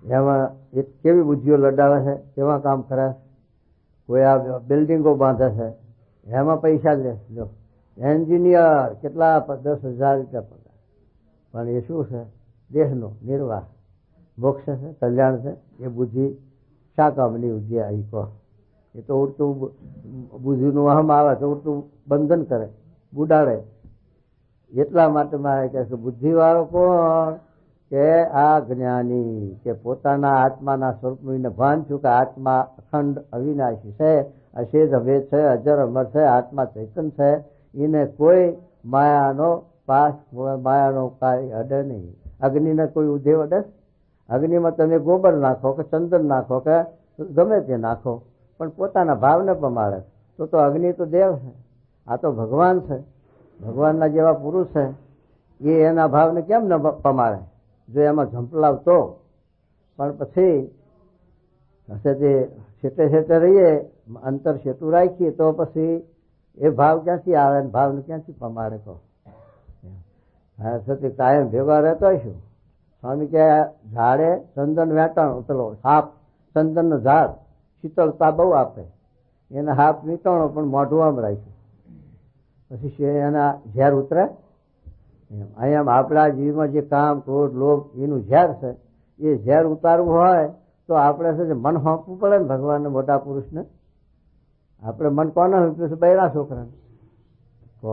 એમાં એ કેવી બુદ્ધિઓ લડાવે છે, કેવા કામ કરે. કોઈ આ બિલ્ડિંગો બાંધે છે, એમાં પૈસા લે. જો એન્જિનિયર કેટલા 10,000 રૂપિયા પગાર, પણ એ શું છે? દેશનો નિર્વાહ, મોક્ષ છે, કલ્યાણ છે. એ બુદ્ધિ શા કામની બુદ્ધિ આવી? કહો. એ તો ઉડતું બુદ્ધિનું અહમ આવે તો ઉડતું બંધન કરે, બુડાડે. એટલા માટે મારે કહે છે બુદ્ધિવાળો કોણ? કે આ જ્ઞાની, કે પોતાના આત્માના સ્વરૂપનું ભાન છું કે આત્મા અખંડ અવિનાશી છે, અશેષ અભેદ છે, અજર અમર છે, આત્મા ચૈતન છે. એને કોઈ માયાનો પાસ, માયાનો કાંઈ અડે નહીં. અગ્નિને કોઈ ઉધેવ અડે? અગ્નિમાં તમે ગોબર નાખો કે ચંદન નાખો કે ગમે તે નાખો, પણ પોતાના ભાવને પમાડે તો અગ્નિ તો દેવ છે, આ તો ભગવાન છે. ભગવાનના જેવા પુરુષ છે એ એના ભાવને કેમ ન પમાડે? જો એમાં ઝંપલાવતો પણ પછી હશે તે છેટે છેટે રહીએ, અંતર છેટું રાખીએ તો પછી એ ભાવ ક્યાંથી આવે ને ભાવને ક્યાંથી પમાડે? કહો સતી કાયમ ભેગા રહેતો શું? સ્વામી કે ઝાડે ચંદન વેટાણું, પેલો હાપ ચંદન નો ઝાડ શીતળતા બહુ આપે, એને હાપ વીંટાણો પણ મોઢું આમ રાખ્યું, પછી એના ઝેર ઉતરે. અહીંયા આપણા જીવમાં જે કામ ક્રોધ લોભ એનું ઝેર છે, એ ઝેર ઉતારવું હોય તો આપણે છે મન હોંપવું પડે ને ભગવાનને, મોટા પુરુષને. આપણે મન કોને હોંપ્યું છે? બૈરા છોકરાને. કહો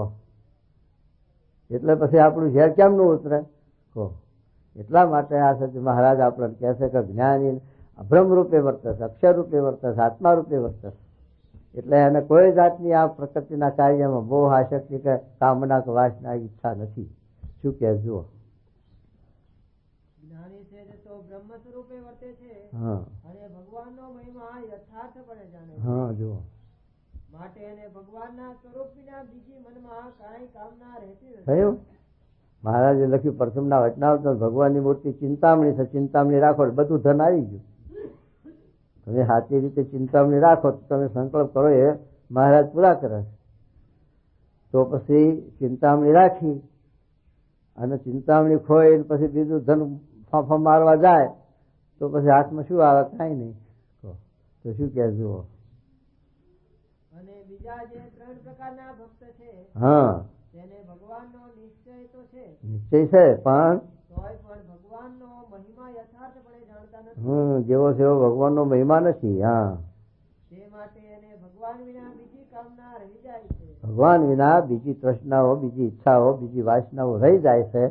એટલે પછી આપણું ઝેર કેમનું ઉતરે? કહો એટલા માટે આ સતી મહારાજ આપણને કહે છે કે જ્ઞાની અભ્રમ રૂપે વર્તે છે, અક્ષર રૂપે વર્તે છે, આત્મા રૂપે વર્તે છે. એટલે એને કોઈ જાતની આ પ્રકૃતિના કાર્યમાં મોહ, આસક્તિ કે કામના કે વાસના ઈચ્છા નથી. શું કે જુઓ, જ્ઞાની છે તો બ્રહ્મ સ્વરૂપે વર્તે છે હા, અને ભગવાનનો મહિમા યથાર્થપણે જાણે છે. હા જુઓ, માટે એને ભગવાનના સ્વરૂપ વિના બીજી મનમાં કાંઈ કામના રહેતી નથી. થયું? મહારાજે લખ્યું પ્રથમના વચનાવતો ભગવાનની મૂર્તિ ચિંતામણી છે, ચિંતામણી રાખો બધું ધન આવી ગયું. તમે સાચી રીતે ચિંતામણી રાખો તો તમે સંકલ્પ કરો એ મહારાજ પૂરા કરે. તો પછી ચિંતામણી રાખી અને ચિંતામણી ખોઈ પછી બીજું ધન ફાંફા મારવા જાય તો પછી હાથમાં શું આવે? કાંઈ નહીં. તો શું કે જુઓ, અને બીજા જે 3 પ્રકારના ભક્ત છે, હા તેને ભગવાનનો નિશ્ચય તો છે, નિશ્ચય છે પણ તોય પણ ભગવાનનો મહિમા યથાર્થપણે જાણતા નથી. જેવો સેવો ભગવાનનો મહિમા નથી. હા, તે માટે એને ભગવાન વિના બીજી કામના રહી જાય છે. ભગવાન વિના બીજી તૃષ્ણાઓ, બીજી ઈચ્છાઓ, બીજી વાસનાઓ રહી જાય છે.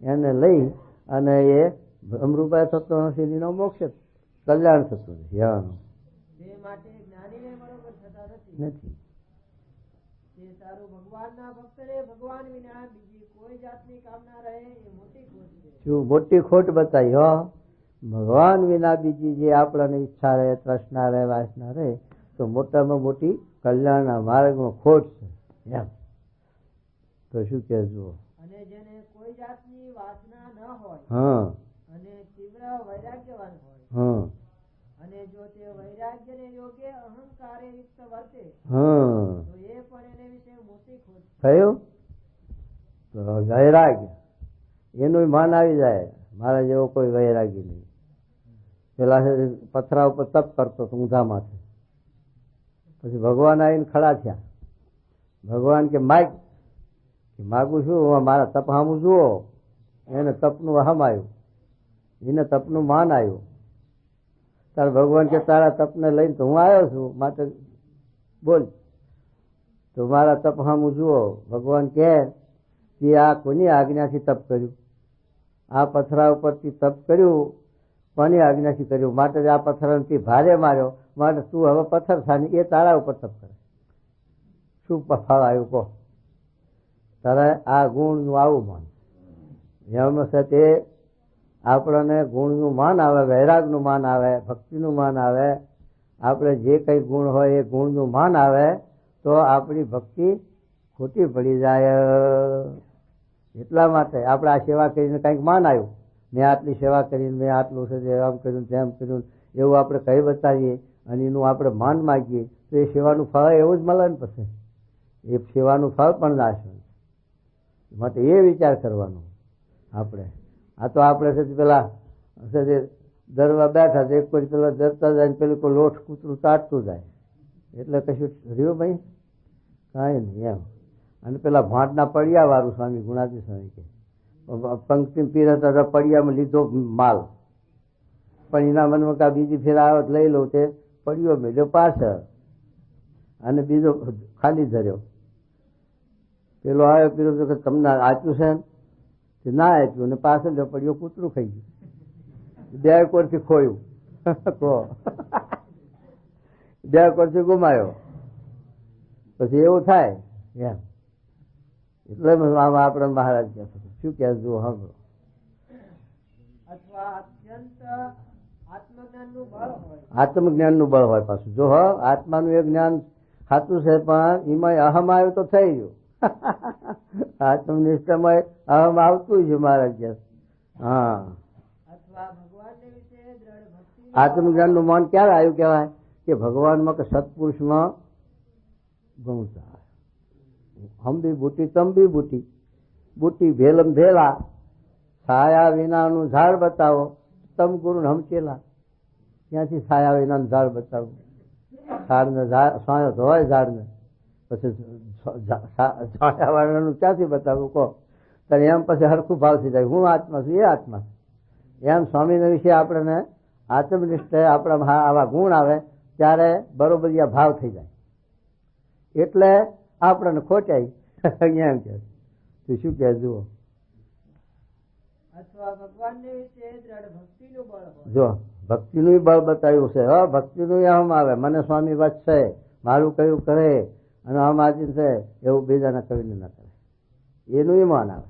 એને લઈ અને એ બ્રહ્મરૂપાય થતો નથી, એનો મોક્ષ કલ્યાણ થતું નથી. તે માટે જ્ઞાનીને બરોબર થતા નથી. તે સારું ભગવાનના ભક્તને ભગવાન વિના બીજી કોઈ જાતની કામના રહે એ મોટી ખોટ છે. શું મોટી ખોટ બતાવી? હો, ભગવાન વિના બીજી જે આપણને ઈચ્છા રહે, તૃષ્ણા રહે, વાસના રહે તો મોટામાં મોટી કલ્યાણના માર્ગમાં ખોટ છે. એમ તો શું કે જુઓ, અને જેને કોઈ જાતની વાસના ન હોય, હા, અને તીવ્ર વૈરાગ્યવાન હોય, હા, અને જો તે વૈરાગ્યને યોગ્ય અહંકારે યુક્ત વર્તે હા, તો એ પણ એને વિશે મોટી ખોટ છે. થયું? તો વૈરાગ્ય એનું માન આવી જાય, મારા જેવો કોઈ વૈરાગી નહીં. પેલા પથરા ઉપર તપ કરતો તો ઊંધામાંથી, પછી ભગવાન આવીને ખડા થયા. ભગવાન કે માગું શું? મારા તપ સામું જુઓ. એને તપનું અહમ આવ્યું, એને તપનું માન આવ્યું. તારે ભગવાન કે તારા તપને લઈને તો હું આવ્યો છું, માટે બોલ. તો મારા તપ સામું જુઓ. ભગવાન કે આ કોની આજ્ઞાથી તપ કર્યું? આ પથરા ઉપરથી તપ કર્યું, કોની આજ્ઞાથી કર્યું? માટે આ પથ્થરથી ભારે માર્યો, માટે તું હવે પથ્થર થાની એ તારા ઉપર તપ કરે. શું ફળ આવ્યું કહો? તારે આ ગુણનું આવું માન. એમ છે તે આપણને ગુણનું માન આવે, વૈરાગનું માન આવે, ભક્તિનું માન આવે. આપણે જે કઈ ગુણ હોય એ ગુણનું માન આવે તો આપણી ભક્તિ ખોટી પડી જાય. એટલા માટે આપણે આ સેવા કરીને કંઈક માન આવ્યું, મેં આટલી સેવા કરીને, મેં આટલું છે આમ કર્યું તેમ કર્યું, એવું આપણે કહી બતાવીએ અને એનું આપણે માન માગીએ તો એ સેવાનું ફળ એવું જ મળે ને. પછી એ સેવાનું ફળ પણ નાશ માટે એ વિચાર કરવાનો આપણે. આ તો આપણે છે પેલા દરવા બેઠા છે, એક કોઈ પેલા દરતા જાય પેલું કોઈ લોટ કૂતરું ચાટતું જાય એટલે કશું રહ્યું ભાઈ? કાંઈ નહીં એમ. અને પેલા ભાંટના પડિયા વાળું સ્વામી ગુણાતી સ્વામી કે પંક્તિ પીરતા પડિયામાં લીધો માલ, પણ એના મનમાં કા બીજી ફેર આવત લઈ લઉં તે પડ્યો મેળ્યો પાછળ અને બીજો ખાલી ધર્યો. પેલો આવ્યો પીરો કે તમને આપ્યું છે? ના આપ્યું. અને પાછળ પડ્યો કૂતરું ખાઈ ગયું. બે કોરથી ખોયું. બે કોરથી ગુમાયો. પછી એવું થાય એમ. એટલે આપણે મહારાજ કહે શું કે જુઓ સાંભળો, અથવા અત્યંત આત્મજ્ઞાનનું બળ હોય, આત્મજ્ઞાનનું બળ હોય પાછું. જો આત્માનું એ જ્ઞાન સાચું છે પણ એમાં અહમ આવ્યું તો થઈ ગયું. આત્મનિષ્ઠામાં અહમ આવતું છે મારા ત્યાં. હા, અથવા ભગવાનને વિશે દ્રઢ ભક્તિ આત્મજ્ઞાન નું મન ક્યારે આવ્યું કહેવાય કે ભગવાનમાં કે સત્પુરુષમાં ગુણતા. હમ બી બુટી તમ બી બુટી, બુટી ભેલમ ભેલા, છાયા વિનાનું ઝાડ બતાવો તમ ગુરુ હમ ચેલા. ક્યાંથી છાયા વિનાનું ઝાડ બતાવું? ઝાડને છાયો તો હોય ઝાડને, પછી છાયા વાળાનું ક્યાંથી બતાવું કહો? ત્યારે એમ પછી હરખું ભાવ થઈ જાય, હું આત્મા છું એ આત્મા. એમ સ્વામીના વિશે આપણને આત્મનિષ્ઠ આપણા આવા ગુણ આવે ત્યારે બરોબર ભાવ થઈ જાય. એટલે આપણને ખોટાય એમ કે તું શું કહે જુઓ. અથવા ભગવાનને વિશે દ્રઢ ભક્તિનું બળ હોય. જો ભક્તિનું બળ બતાવ્યું છે. હા, ભક્તિનું આમ આવે, મને સ્વામી વચ છે, મારું કયું કરે અને આમ આજીન છે એવું બીજાના કવિને ના કરે, એનું માન આવે.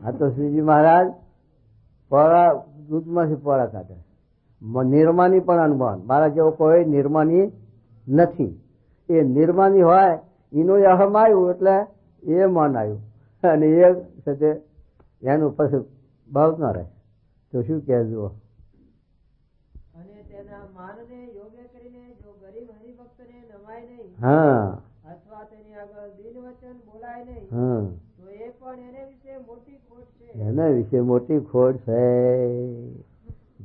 આ તો શ્રીજી મહારાજ પોળા દૂધમાંથી પોળા કાઢે, નિર્માની પણ અનુમાન. મારા જેવો કોઈ નિર્માની નથી. એ નિર્માની હોય એનું અહમ આવ્યું એટલે એ મન આવ્યું અને એ સાથે એનું પછી ભાવ ન રહે. તો શું કહે જુઓ. અને તેના માનને યોગ્ય કરીને જો ગરીબ હરિભક્તને નમાય નહીં, હા, અથવા તેની આગળ દિન વચન બોલાય નહીં, હા, તો એ પણ એને વિશે મોટી ખોટ છે. એના વિશે મોટી ખોટ છે.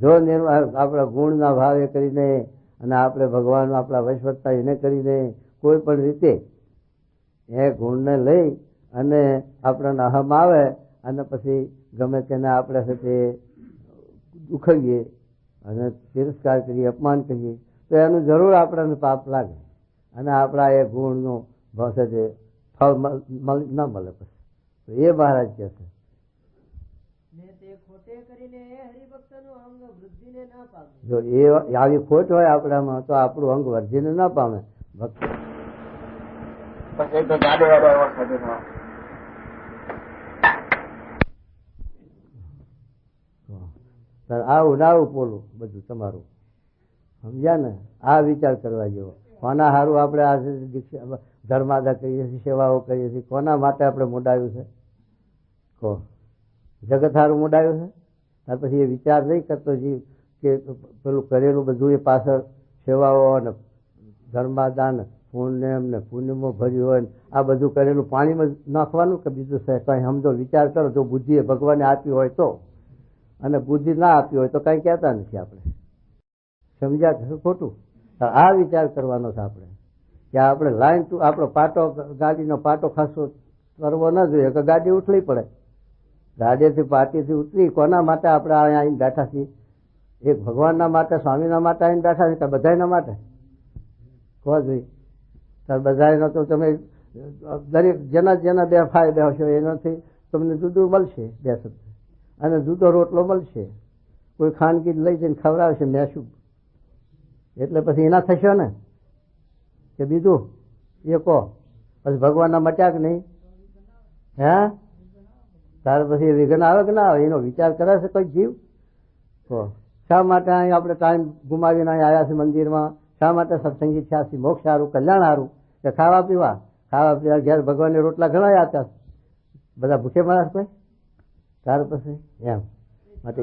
જો આપણા ગુણના ભાવે કરીને અને આપણે ભગવાન આપણા વશવત્તા એને કરીને કોઈ પણ રીતે એ ગુણને લઈ અને આપણને અહમ આવે અને પછી ગમે તેને આપણે સાથે દુખાવીએ અને તિરસ્કાર કરીએ, અપમાન કરીએ તો એનું જરૂર આપણને પાપ લાગે અને આપણા એ ગુણનું છે ફળ ન મળે. પછી તો એ મહારાજ કહે છે ને તે ખોટે કરીને એ હરિભક્તનું અંગ વૃદ્ધિને ન પામે. જો એ આવી ખોટ હોય આપણામાં તો આપણું અંગ વર્ધીને ન પામે. ભક્તિ આવું ના આવું પોલું બધું તમારું સમજ્યા ને. આ વિચાર કરવા જેવો. કોના સારું આપણે આ ધર્માદા કરીએ છીએ, સેવાઓ કરીએ છીએ, કોના માટે આપણે મોડાવ્યું છે કહો? જગત સારું મોડાવ્યું છે. ત્યાર પછી એ વિચાર નહીં કરતો જીવ કે પેલું કરેલું બધું એ પાછળ સેવાઓ અને ધર્માદાન પુણ્યમ ને પુણ્યમાં ભર્યું હોય આ બધું કરેલું પાણીમાં નાખવાનું કે બીજું છે કઈ સમજો? વિચાર કરો. જો બુદ્ધિ ભગવાને આપી હોય તો, અને બુદ્ધિ ના આપી હોય તો કઈ કહેતા નથી આપણે. સમજ્યા ખોટું? આ વિચાર કરવાનો છે આપણે કે આપણે લાઈન ટુ આપણો પાટો, ગાડીનો પાટો ખાસો કરવો ન જોઈએ કે ગાડી ઉઠલી પડે. ગાડીથી પાટીથી ઉતરી કોના માટે આપણે અહીંયા આવીને બેઠા છીએ? એક ભગવાનના માટે, સ્વામીના માટે આવીને બેઠા છીએ કે બધાના માટે? કહો જોઈએ. ત્યારે બધાનો તો તમે દરેક જેના બે ફાય બેસશો એનાથી તમને જુદું મળશે બે શબ્દ અને જુદો રોટલો મળશે. કોઈ ખાનગી લઈ જઈને ખવડાવશે મેં શું એટલે પછી એના થશો ને કે બીજું એ કહો? પછી ભગવાનના મટ્યા કે નહીં? હે? તારે પછી વિઘ્ન આવે કે ના આવે એનો વિચાર કરે છે કોઈ જીવ? કહો શા માટે અહીં આપણે ટાઈમ ગુમાવીને અહીં આવ્યા છે મંદિરમાં? શા માટે સત્સંગી થયા છે? મોક્ષ સારું, કલ્યાણ સારું કે ખાવા પીવા? ખાવા પીવા ઘેર ભગવાનને રોટલા ઘણા આપ્યા, બધા ભૂખે માણસ કોઈ? ત્યાર પછી એમ માટે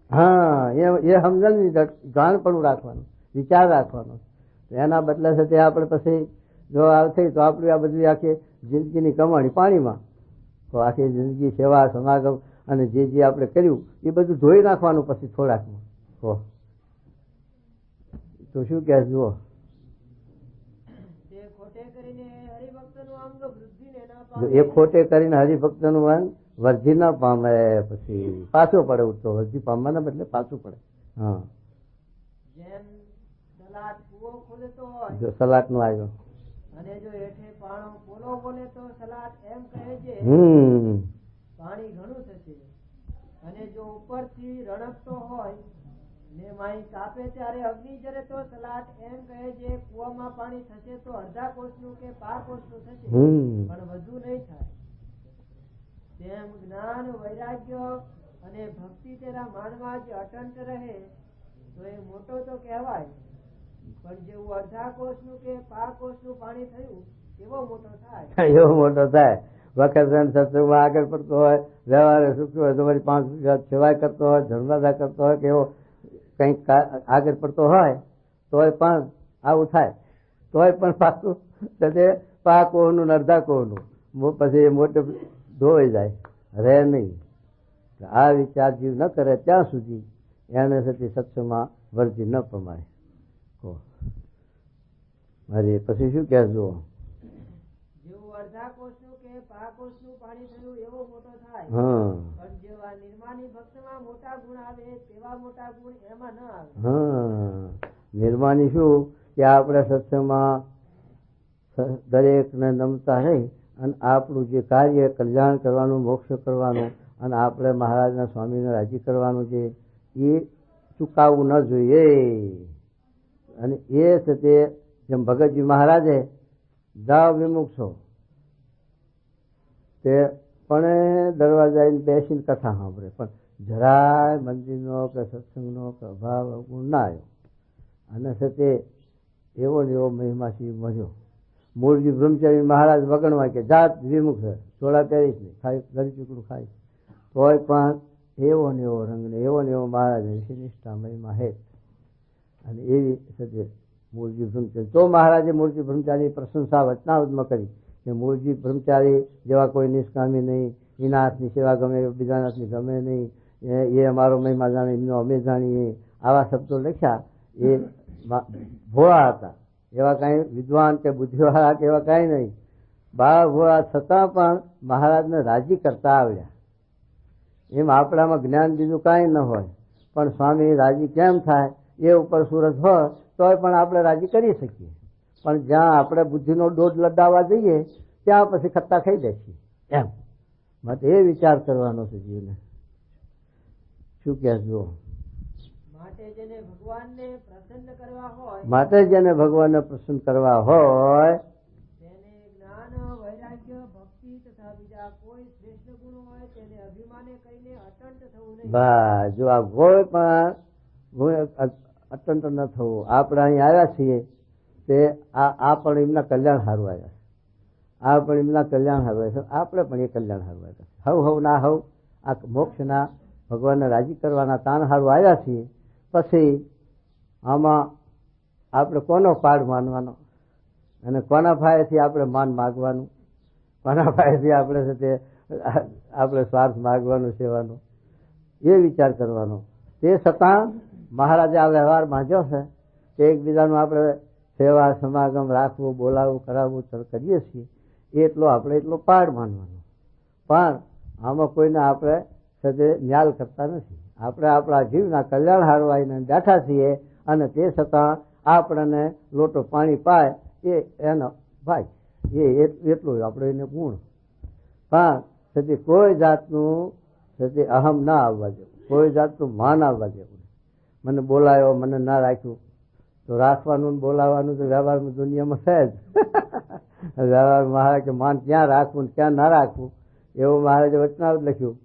હા એ સમજણની જાણપણું રાખવાનું, વિચાર રાખવાનો. એના બદલે છે તે આપણે પછી જો થઈ તો આપણું આ બધી આખી જિંદગીની કમાણી પાણીમાં. તો આખી જિંદગી સેવા સમાગમ અને જે આપણે કર્યું એ બધું ધોઈ નાખવાનું પછી થોડાકમાં. તો શું કહે જુઓ. તે ખોટે કરીને હરિભક્તનું અંગ વૃદ્ધિને ન જો પામે. એ ખોટે કરીને હરિભક્તનું અંગ વર્ધી ના પામે પછી પાછું પડે. ઉઠતો વર્ધી પામવાના બદલે પાછું પડે. હા, જેમ સલાડ કૂવો ખોલતો હોય જો સલાટ નું આવ્યો અને જો હેઠે પાણો પોલો બોલે તો સલાડ એમ કહે છે પાણી ઘણું થશે, અને જો ઉપરથી રણકતો હોય ને માઈ કાપે ત્યારે અગ્નિ જરે તો સલાડ એમ કહે છે કૂવામાં પાણી થશે તો અડધા કોષનું કે પાર કોષનું થશે પણ વધુ નહીં થાય. તેમ જ્ઞાન, વૈરાગ્ય અને ભક્તિ તેના માનમાં જ અટંટ રહે તો એ મોટો તો કહેવાય, પણ જેવું અડધા કોષનું કે પાર કોષનું પાણી થયું એવો મોટો થાય. એવો મોટો થાય. વખત સત્સંગમાં આગળ પડતો હોય, વ્યવહારે સુખી હોય, તમારી 5 સેવાય કરતો હોય, ધર્મદાદા કરતો હોય કે એવો કંઈક આગળ પડતો હોય તોય પણ આવું થાય, તોય પણ પાછું તે પાકોનું અડધા કોનું પછી મોટે ધોઈ જાય, રહે નહીં. આ વિચાર જીવ ન કરે ત્યાં સુધી એને સતી સત્સંગમાં વર્તી ન પ્રમાણે. અરે પછી શું કહેજો? જેવું અડધા કોષનું કે પા કોષનું પાણી થયું એવો મોટો થાય, પણ જેવા નિર્માની ભક્તમાં મોટા ગુણ આવે તેવા મોટા ગુણ એમાં ન આવે. નિર્માની શું કે આપણે સત્સંગમાં દરેકને નમતા રહી અને આપણું જે કાર્ય કલ્યાણ કરવાનું, મોક્ષ કરવાનું અને આપણે મહારાજના સ્વામીને રાજી કરવાનું છે એ ચૂકાવવું ન જોઈએ. અને એ છે તે જેમ ભગતજી મહારાજે જાવ વિમુખ છો તે પણ દરવાજા બેસીને કથા સાંભળે, પણ જરાય મંદિરનો કે સત્સંગનો કે અભાવ ગુણ ના આવ્યો. અને છે તે એવો ને એવો મહિમાથી મળ્યો. મૂળજી બ્રહ્મચારી મહારાજ વગણવા કે જાત વિમુખ છે, ચોળા પહેરીશ નહીં, ખાઈ ગરી ચૂકડું ખાઈશ, તોય પણ એવો ને એવો રંગ ને એવો મહારાજ નિષ્ઠા મહિમા હે. અને એવી સત્ય મૂળજી બ્રહ્મચારી. તો મહારાજે મૂળજી બ્રહ્મચારી પ્રશંસા વચનાવતમાં કરી કે મૂળજી બ્રહ્મચારી જેવા કોઈ નિષ્કામી નહીં, એના હાથની સેવા ગમે, બીજા હાથની ગમે નહીં, એ અમારો મહિમા જાણે, એમનો અમે જાણીએ, આવા શબ્દો લખ્યા. એ ભોળા હતા, એવા કાંઈ વિદ્વાન કે બુદ્ધિવાળા કે એવા કાંઈ નહીં, બાળ ભોળા છતાં પણ મહારાજને રાજી કરતા આવ્યા. એમ આપણામાં જ્ઞાન બીજું કાંઈ ન હોય, પણ સ્વામી રાજી કેમ થાય એ ઉપર સુરત હોય તોય પણ આપણે રાજી કરી શકીએ. પણ જ્યાં આપણે બુદ્ધિનો દોઢ લડાવવા જઈએ ત્યાં પછી ખટ્ટા ખાઈ બેસીએ. એમ માટે એ વિચાર કરવાનો છે જીવને. શું કહેજો? માટે જેને ભગવાનને પ્રસન્ન કરવા હોય તેને જ્ઞાન, વૈરાગ્ય, ભક્તિ તથા બીજા કોઈ શ્રેષ્ઠ ગુણ હોય તેને અભિમાને કરીને અટંટ થવું નહીં. બસ જો આ કોઈ પણ અટંટ ન થવું. આપણે અહીં આવ્યા છીએ તે આ પણ એમના કલ્યાણ સારું આવ્યા છે, આ પણ એમના કલ્યાણ સારું આવ્યા છે, આપણે પણ એ કલ્યાણ સારું આવ્યા છે. હવ ના હવ આ મોક્ષના ભગવાનને રાજી કરવાના તાણ સારું આવ્યા છીએ. પછી આમાં આપણે કોનો પાડ માનવાનો અને કોના પાસેથી આપણે માન માગવાનું, કોના પાસેથી આપણે છે તે આપણે સ્વાર્થ માગવાનું, સેવાનું, એ વિચાર કરવાનો. તે છતાં મહારાજે આ વ્યવહાર માંગ્યો છે કે એકબીજાનું આપણે સેવા સમાગમ રાખવું, બોલાવવું, કરાવવું કરીએ છીએ એટલો આપણે એટલો પાડ માનવાનો. પણ આમાં કોઈને આપણે સદે ન્યાલ કરતા નથી. આપણે આપણા જીવના કલ્યાણ હારવાઈને બેઠા છીએ અને તે છતાં આપણને લોટો પાણી પાય એ એનો ભાઈ એટલું આપણે એને ગુણ. પણ સતી કોઈ જાતનું સતી અહમ ના આવવા જેવું, કોઈ જાતનું માન આવવા જેવું. મને બોલાયો, મને ના રાખ્યું તો રાખવાનું બોલાવવાનું તો વ્યવહારમાં દુનિયામાં છે જ. વ્યવહાર મહારાજ કે માન ક્યાં રાખવું ક્યાં ના રાખવું એવું મહારાજે વચનાવત લખ્યું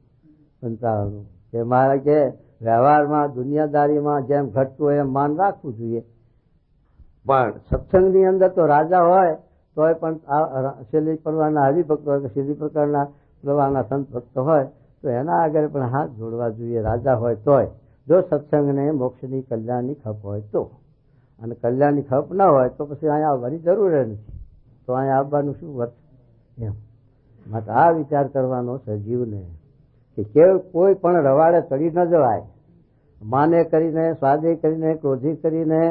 55 કે મહારાજ કે વ્યવહારમાં દુનિયાદારીમાં જેમ ઘટતું હોય એમ માન રાખવું જોઈએ. પણ સત્સંગની અંદર તો રાજા હોય તોય પણ શૈલી પ્રવારના હરિભક્તો હોય કે શૈલી પ્રકારના પ્રવાહના સંત ભક્તો હોય તો એના આગળ પણ હાથ જોડવા જોઈએ. રાજા હોય તોય જો સત્સંગને મોક્ષની કલ્યાણની ખપ હોય તો, અને કલ્યાણની ખપ ના હોય તો પછી અહીંયા આવવાની જરૂર નથી, તો અહીંયા આવવાનું શું વર્ત એમ. માટે આ વિચાર કરવાનો સજીવને કે કોઈ પણ રવાડે ચડી ન જવાય. માને કરીને, સ્વાદે કરીને, ક્રોધી કરીને,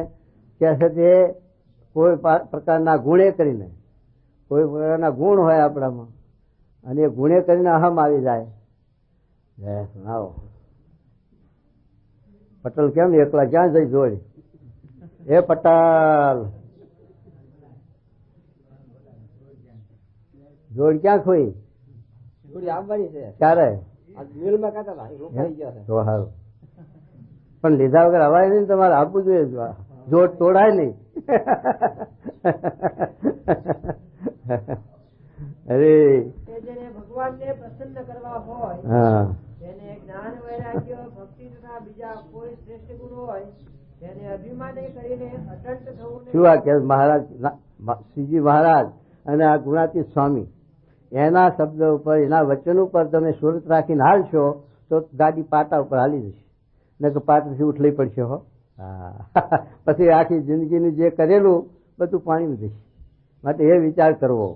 કે છે તે કોઈ પ્રકારના ગુણે કરીને, કોઈ પ્રકારના ગુણ હોય આપણામાં અને એ ગુણે કરીને અહમ આવી જાય. આવો પટેલ કેમ એકલા ક્યાં જઈ જોઈ? એ પટેલ જોડ ક્યાં ખોઈ? આવવાની છે ક્યારે? મિલમાં તો સારું, પણ લીધા વગર હવાય નહીં. તમારે આપવું જોઈએ, જોડ તોડાય નહીં. અરે જેને ભગવાનને પ્રસન્ન કરવા હોય તેને જ્ઞાન, વૈરાગ્ય, ભક્તિ તથા બીજા કોઈ શ્રેષ્ઠ ગુણ હોય તેને અભિમાને કરીને અટંટ થવું. શું આ કે મહારાજ શ્રીજી મહારાજ અને આ ગુણાતીત સ્વામી એના શબ્દ ઉપર, એના વચન ઉપર તમે સુરત રાખીને હાલશો તો ગાડી પાટા ઉપર હાલી જશે, ને કે પાટથી ઉઠલી પડશે. હો હા, પછી આખી જિંદગીનું જે કરેલું બધું પાણીમાં જશે. માટે એ વિચાર કરવો.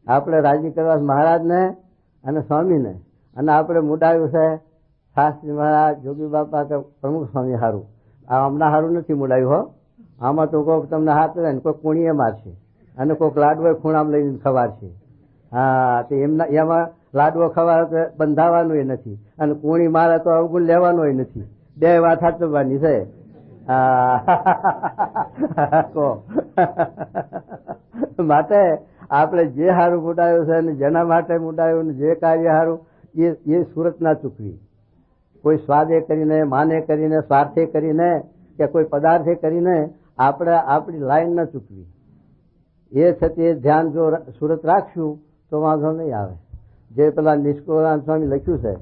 આપણે રાજી કરવા મહારાજને અને સ્વામીને, અને આપણે મુડાયું છે શાસ્ત્રી મહારાજ, જોગી બાપા કે પ્રમુખ સ્વામી હારું. આ હમણાં હારું નથી મુડાયું. હો, આમાં તો કોઈક તમને હાથ રહે ને કોઈ કોણીએ મારશે, અને કોઈક લાડવો ખૂણામાં લઈને ખવાડશે. હા, તો એમના એમાં લાડવો ખવાડે તો બંધાવાનો નથી, અને કોણી મારે તો અવગુણ લેવાનો નથી. બે વાત સાચવવાની છે. માટે આપણે જે હારું મુડાયું છે, જેના માટે મુડાયું, જે કાર્ય હારું, એ સુરત ના ચૂકવી. કોઈ સ્વાદે કરીને, માને કરીને, સ્વાર્થે કરીને, કે કોઈ પદાર્થે કરીને આપણે આપણી લાઈન ન ચૂકવી. એ છતાં ધ્યાન જો સુરત રાખશું તો વાંધો નહીં આવે. જે પેલા નિષ્કુળાનંદ સ્વામી લખ્યું છે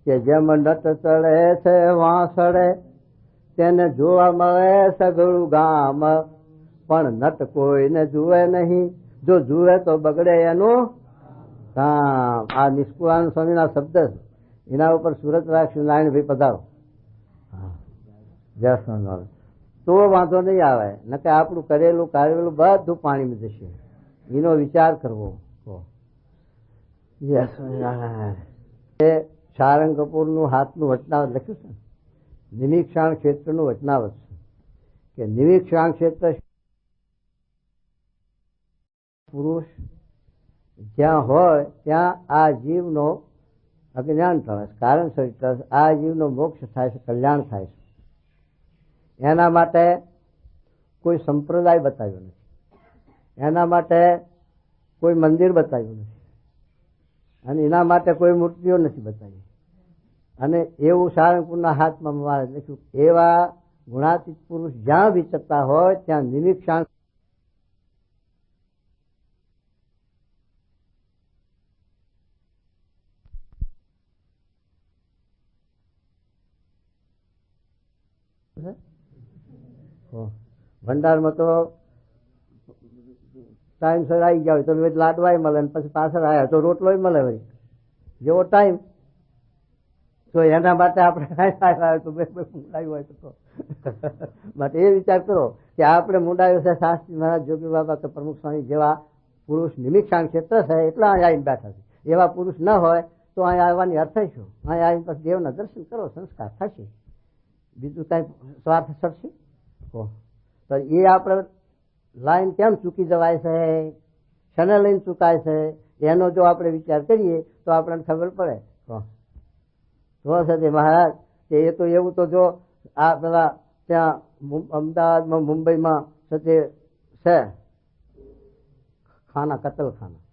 કે જેમ નટ ચડે છે વાંસળે, તેને જોવા મળે સગળું ગામ, પણ નટ કોઈને જુએ નહીં, જો જુએ તો બગડે એનું કામ. આ નિષ્કુળાનંદ સ્વામીના શબ્દ, એના ઉપર સુરત રાખશું. નારાયણભાઈ પધારો. જય સ્વામિનારાયણ. તો વાંધો નહીં આવે, નકે આપણું કરેલું કાઢેલું બધું પાણીમાં જશે. એનો વિચાર કરવો. જય સ્વામિનારાયણ. એ સારંગ કપૂરનું હાથનું વચનાવત લખ્યું છે, નિમિક્ષાણ ક્ષેત્રનું વચનાવત છે કે નિમિક્ષાણ ક્ષેત્ર પુરુષ જ્યાં હોય ત્યાં આ જીવનો અજ્ઞાન ટળે, કારણ સહિત આ જીવનો મોક્ષ થાય છે, કલ્યાણ થાય છે. એના માટે કોઈ સંપ્રદાય બતાવ્યો નથી, એના માટે કોઈ મંદિર બતાવ્યું નથી, અને એના માટે કોઈ મૂર્તિઓ નથી બતાવી. અને એવું સારંગપુરના હાથમાં મારે લખ્યું, એવા ગુણાતીત પુરુષ જ્યાં વિચરતા હોય ત્યાં નિરીક્ષણ ભંડારમાં તો ટાઈમસર આવી ગયા હોય તો લાડવાય મળે, ને પછી પાછળ આવ્યા તો રોટલોય મળે. વળી જેવો ટાઈમ તો એના માટે આપણે તો મુંડાયું હોય તો માટે એ વિચાર કરો કે આપણે મુંડાયું છે શાસ્ત્રી મહારાજ, જોગી બાબા કે પ્રમુખ સ્વામી જેવા પુરુષ નિમિક્ષાણ ક્ષેત્ર છે એટલા અહીંયા આવીને બેઠા છે. એવા પુરુષ ન હોય તો અહીંયા આવવાની અર્થ શું? અહીંયા આવીને પછી દેવના દર્શન કરો, સંસ્કાર થશે, બીજું કાંઈ સ્વાર્થ થશે. તો એ આપણે લાઈન કેમ ચૂકી જવાય છે, શને લઈને ચૂકાય છે, એનો જો આપણે વિચાર કરીએ તો આપણને ખબર પડે. તો છે મહારાજ કે એ તો એવું તો જો આ પેલા ત્યાં અમદાવાદમાં મુંબઈમાં છે ખાના, કતલખાના,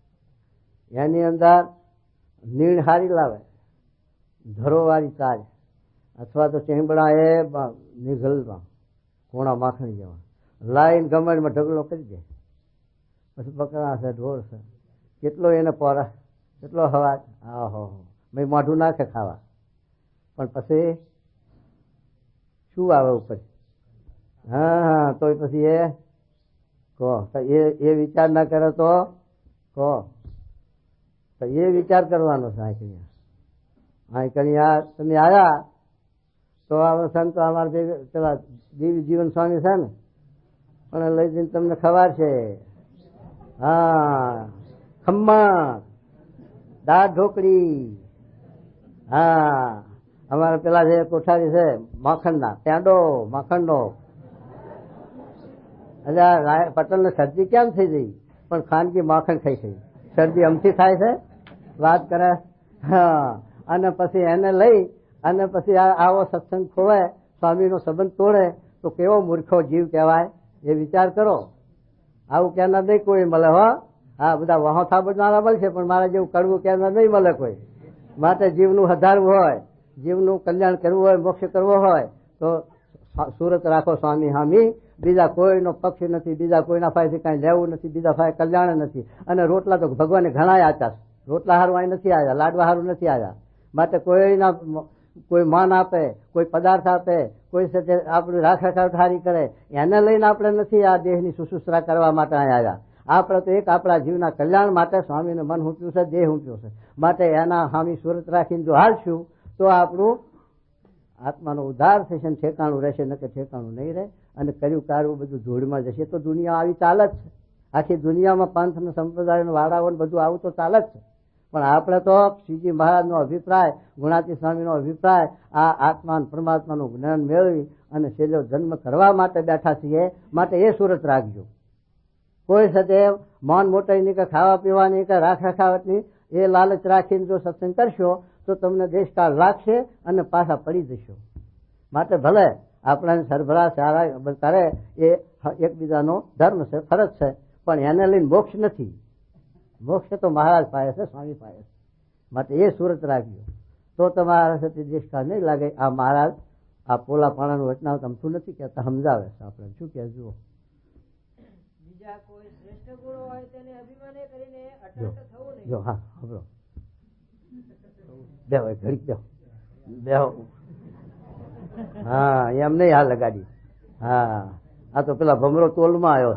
એની અંદર નીણ હારી લાવે, ધરોવાળી ચાર અથવા તો ચેંબડા એ નિઘલમાં કોણા માખણી જેવા લાઈન ગમણમાં ઢગલો કરી દે. પછી બકરા છે, ઢોર છે, કેટલો એને પોરા, કેટલો હવા, આહો મેં મોઢું નાખે ખાવા, પણ પછી શું આવે ઉપર? હા, તો પછી એ કહો એ વિચાર ના કરે તો કહો, તો એ વિચાર કરવાનો છે. આ તમે આવ્યા તો આ સંતો અમારે પેલા દિવ્ય જીવન સ્વામી છે ને, પણ લઈ જઈને તમને ખબર છે. હા, ખમ્મા, દાળ ઢોકળી. હા, અમારે પેલા જે કોઠારી છે માખણના, પેંડો માખણનો. એટલે પટેલ ને શરદી કેમ થઈ ગઈ? પણ ખાનગી માખણ ખાઈ છે. શરદી અમથી થાય છે, વાત કરે. હા, અને પછી એને લઈ અને પછી આવો સત્સંગ ખોવાય, સ્વામીનો સંબંધ તોડે તો કેવો મૂર્ખો જીવ કહેવાય. એ વિચાર કરો. આવું કહેનાર નહીં કોઈ મળે. હો, હા, બધા વહો થાબડનારા મળશે, પણ મારા જેવું કડવું કહેનાર નહીં મળે કોઈ. માટે જીવનું વધારવું હોય, જીવનું કલ્યાણ કરવું હોય, મોક્ષ કરવો હોય તો સુરત રાખો સ્વામી હામી. બીજા કોઈનો પક્ષ નથી, બીજા કોઈના ફાયથી કાંઈ લેવું નથી, બીજા ફાય કલ્યાણ નથી. અને રોટલા તો ભગવાને ઘણા આપ્યા. રોટલા હારું અહીં નથી આવ્યા, લાડવા હારું નથી આવ્યા. માટે કોઈના કોઈ માન આપે, કોઈ પદાર્થ આપે, કોઈ સાથે આપણી રાખ રખાવ સારી કરે, એને લઈને આપણે નથી આ દેહની સુશુશ્રા કરવા માટે અહીંયા આવ્યા. આપણે તો એક આપણા જીવના કલ્યાણ માટે સ્વામીને મન હૂંપ્યું છે, દેહ હૂંપ્યો છે, માટે એના હામી સુરત રાખીને જો હાલશું તો આપણું આત્માનો ઉદ્ધાર થશે, ઠેકાણું રહેશે, નકે ઠેકાણું નહીં રહે. અને કર્યું કારવું બધું ધૂળમાં જશે. તો દુનિયા આવી ચાલે જ છે, આખી દુનિયામાં પંથ ને સંપ્રદાય વાળાઓ બધું આવું તો ચાલે જ છે. પણ આપણે તો શ્રીજી મહારાજનો અભિપ્રાય, ગુણાતી સ્વામીનો અભિપ્રાય, આ આત્મા પરમાત્માનું જ્ઞાન મેળવી અને છેલ્લો જન્મ કરવા માટે બેઠા છીએ. માટે એ સુરત રાખજો. કોઈ સાથે મન મોટાઈની કે ખાવા પીવાની કે રાખ રખાવટની એ લાલચ રાખીને જો સત્સંગ કરશો તો તમને દેશકાળ લાગશે અને પાછા પડી જશો. માટે ભલે આપણાને સરભરા સારા કરે એ એકબીજાનો ધર્મ છે, ફરજ છે, પણ એને લઈને મોક્ષ નથી. મોક્ષ તો મહારાજ પાસે છે, સ્વામી પાસે છે. માટે એ સુરત રાખજો તો તમારા સાથે દેશકાળ નહીં લાગે. આ મહારાજ આ પોલા પાણાનું વચનાવ તમતું નથી કહેતા, સમજાવે છે આપણે. શું કહે જુઓ. બીજા કોઈ શ્રેષ્ઠ ગુણો હોય તેને અભિમાને કરીને અટંટ થવું નહીં. જો હા ખબરો બેહો ઘડીક બેહો બેહો. હા એમ નહીં હાલ લગાડી. હા આ તો પેલા ભમરો તોલમાં આવ્યો.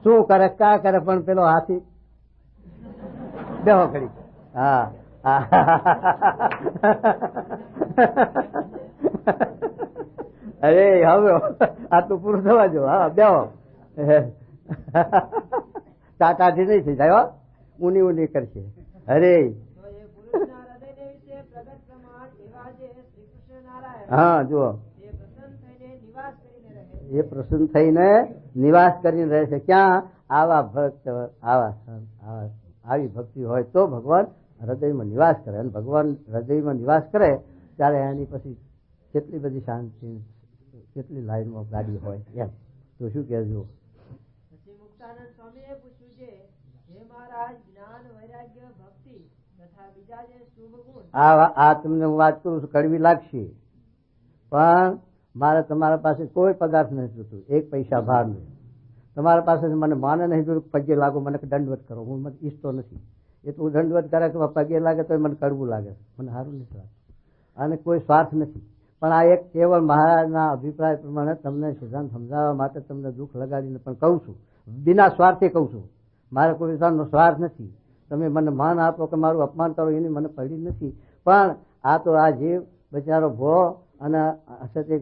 શું કરે કા કરે પણ પેલો હાથી બેહો ઘડીક. હા અરે હવે આ તો પૂરું થવા જો. હા બેહો. ટાટાથી નહીં થઈ જાય, ઊની ઊની કરશે. અરે હા જુઓ એ પ્રસન્ન થઈને નિવાસ કરીને રહે છે. ક્યાં? આવા ભક્ત આવી ભક્તિ હોય તો ભગવાન હૃદયમાં નિવાસ કરે. અને ભગવાન હૃદયમાં નિવાસ કરે ત્યારે એની પછી કેટલી બધી શાંતિ, કેટલી લાઈનમાં ગાડી હોય એમ. તો શું કહેજો. પછી મુક્તાનંદ સ્વામીએ પૂછ્યું છે, હે મહારાજ, જ્ઞાન વૈરાગ્ય ભક્તિ તથા બીજા જે શુભ ગુણ. આ તમને હું વાત કરું છું, કડવી લાગશે, પણ મારે તમારા પાસે કોઈ પદાર્થ નથી જોતું, એક પૈસા ભાર નહીં. તમારા પાસે મને માને નહીં જોતું, પગે લાગો, મને દંડવત કરો, હું મને ઈચ્છતો નથી. એ તો હું દંડવત કરે કે પગે લાગે તો મને કડવું લાગે, મને સારું નથી લાગતું. અને કોઈ સ્વાર્થ નથી. પણ આ એક કેવળ મહારાજના અભિપ્રાય પ્રમાણે તમને સિદ્ધાંત સમજાવવા માટે તમને દુઃખ લગાડીને પણ કહું છું, બિના સ્વાર્થે કહું છું. મારે કોઈ વિધાનનો સ્વાર્થ નથી. તમે મને માન આપો કે મારું અપમાન કરો એની મને પડી નથી. પણ આ તો આ જીવ બચારો ભો અને અસત્ય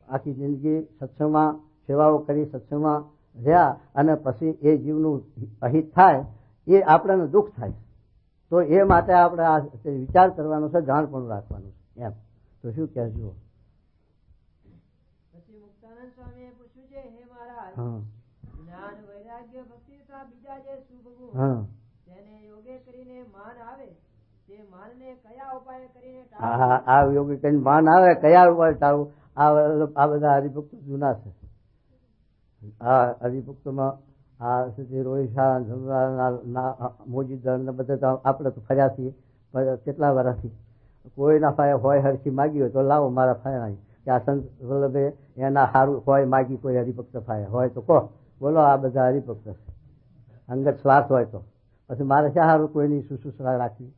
આખી જિંદગી સત્સંગમાં સેવાઓ કરી, સત્સંગમાં રહ્યા, અને પછી એ જીવનું અહિત થાય એ આપણને દુઃખ થાય. તો એ માટે આપણે આ વિચાર કરવાનો છે, જાણપણું રાખવાનું છે એમ. તો શું કહેજો. પછી મુક્તાનંદ સ્વામીએ પૂછ્યું છે, હે મહારાજ, જ્ઞાન વૈરાગ્ય ભક્તિ તથા બીજા જે શુભ ગુણ તેને યોગે કરીને માન આવે તે માનને કયા ઉપાય કરીને ટાળવું? આ યોગી કરીને માન આવે કયા ઉપાય ટાળવું? આ બધા હરિભક્તો જૂના છે. આ હરિભક્તોમાં આ સુધી રોહિશા મોજીદળ ને બધા તો આપણે તો ફર્યા છીએ કેટલા વર્ષથી. કોઈના ફાય હોય હરખી માગી હોય તો લાવો મારા ફાયા કે આ સંત વલ્લભે એના સારું હોય માગી કોઈ હરિભક્ત ફાય હોય તો કહો, બોલો આ બધા હરિભક્ત છે. અંગત સ્વાર્થ હોય તો પછી મારે શા સારું કોઈની શુશ્રુષા રાખવી,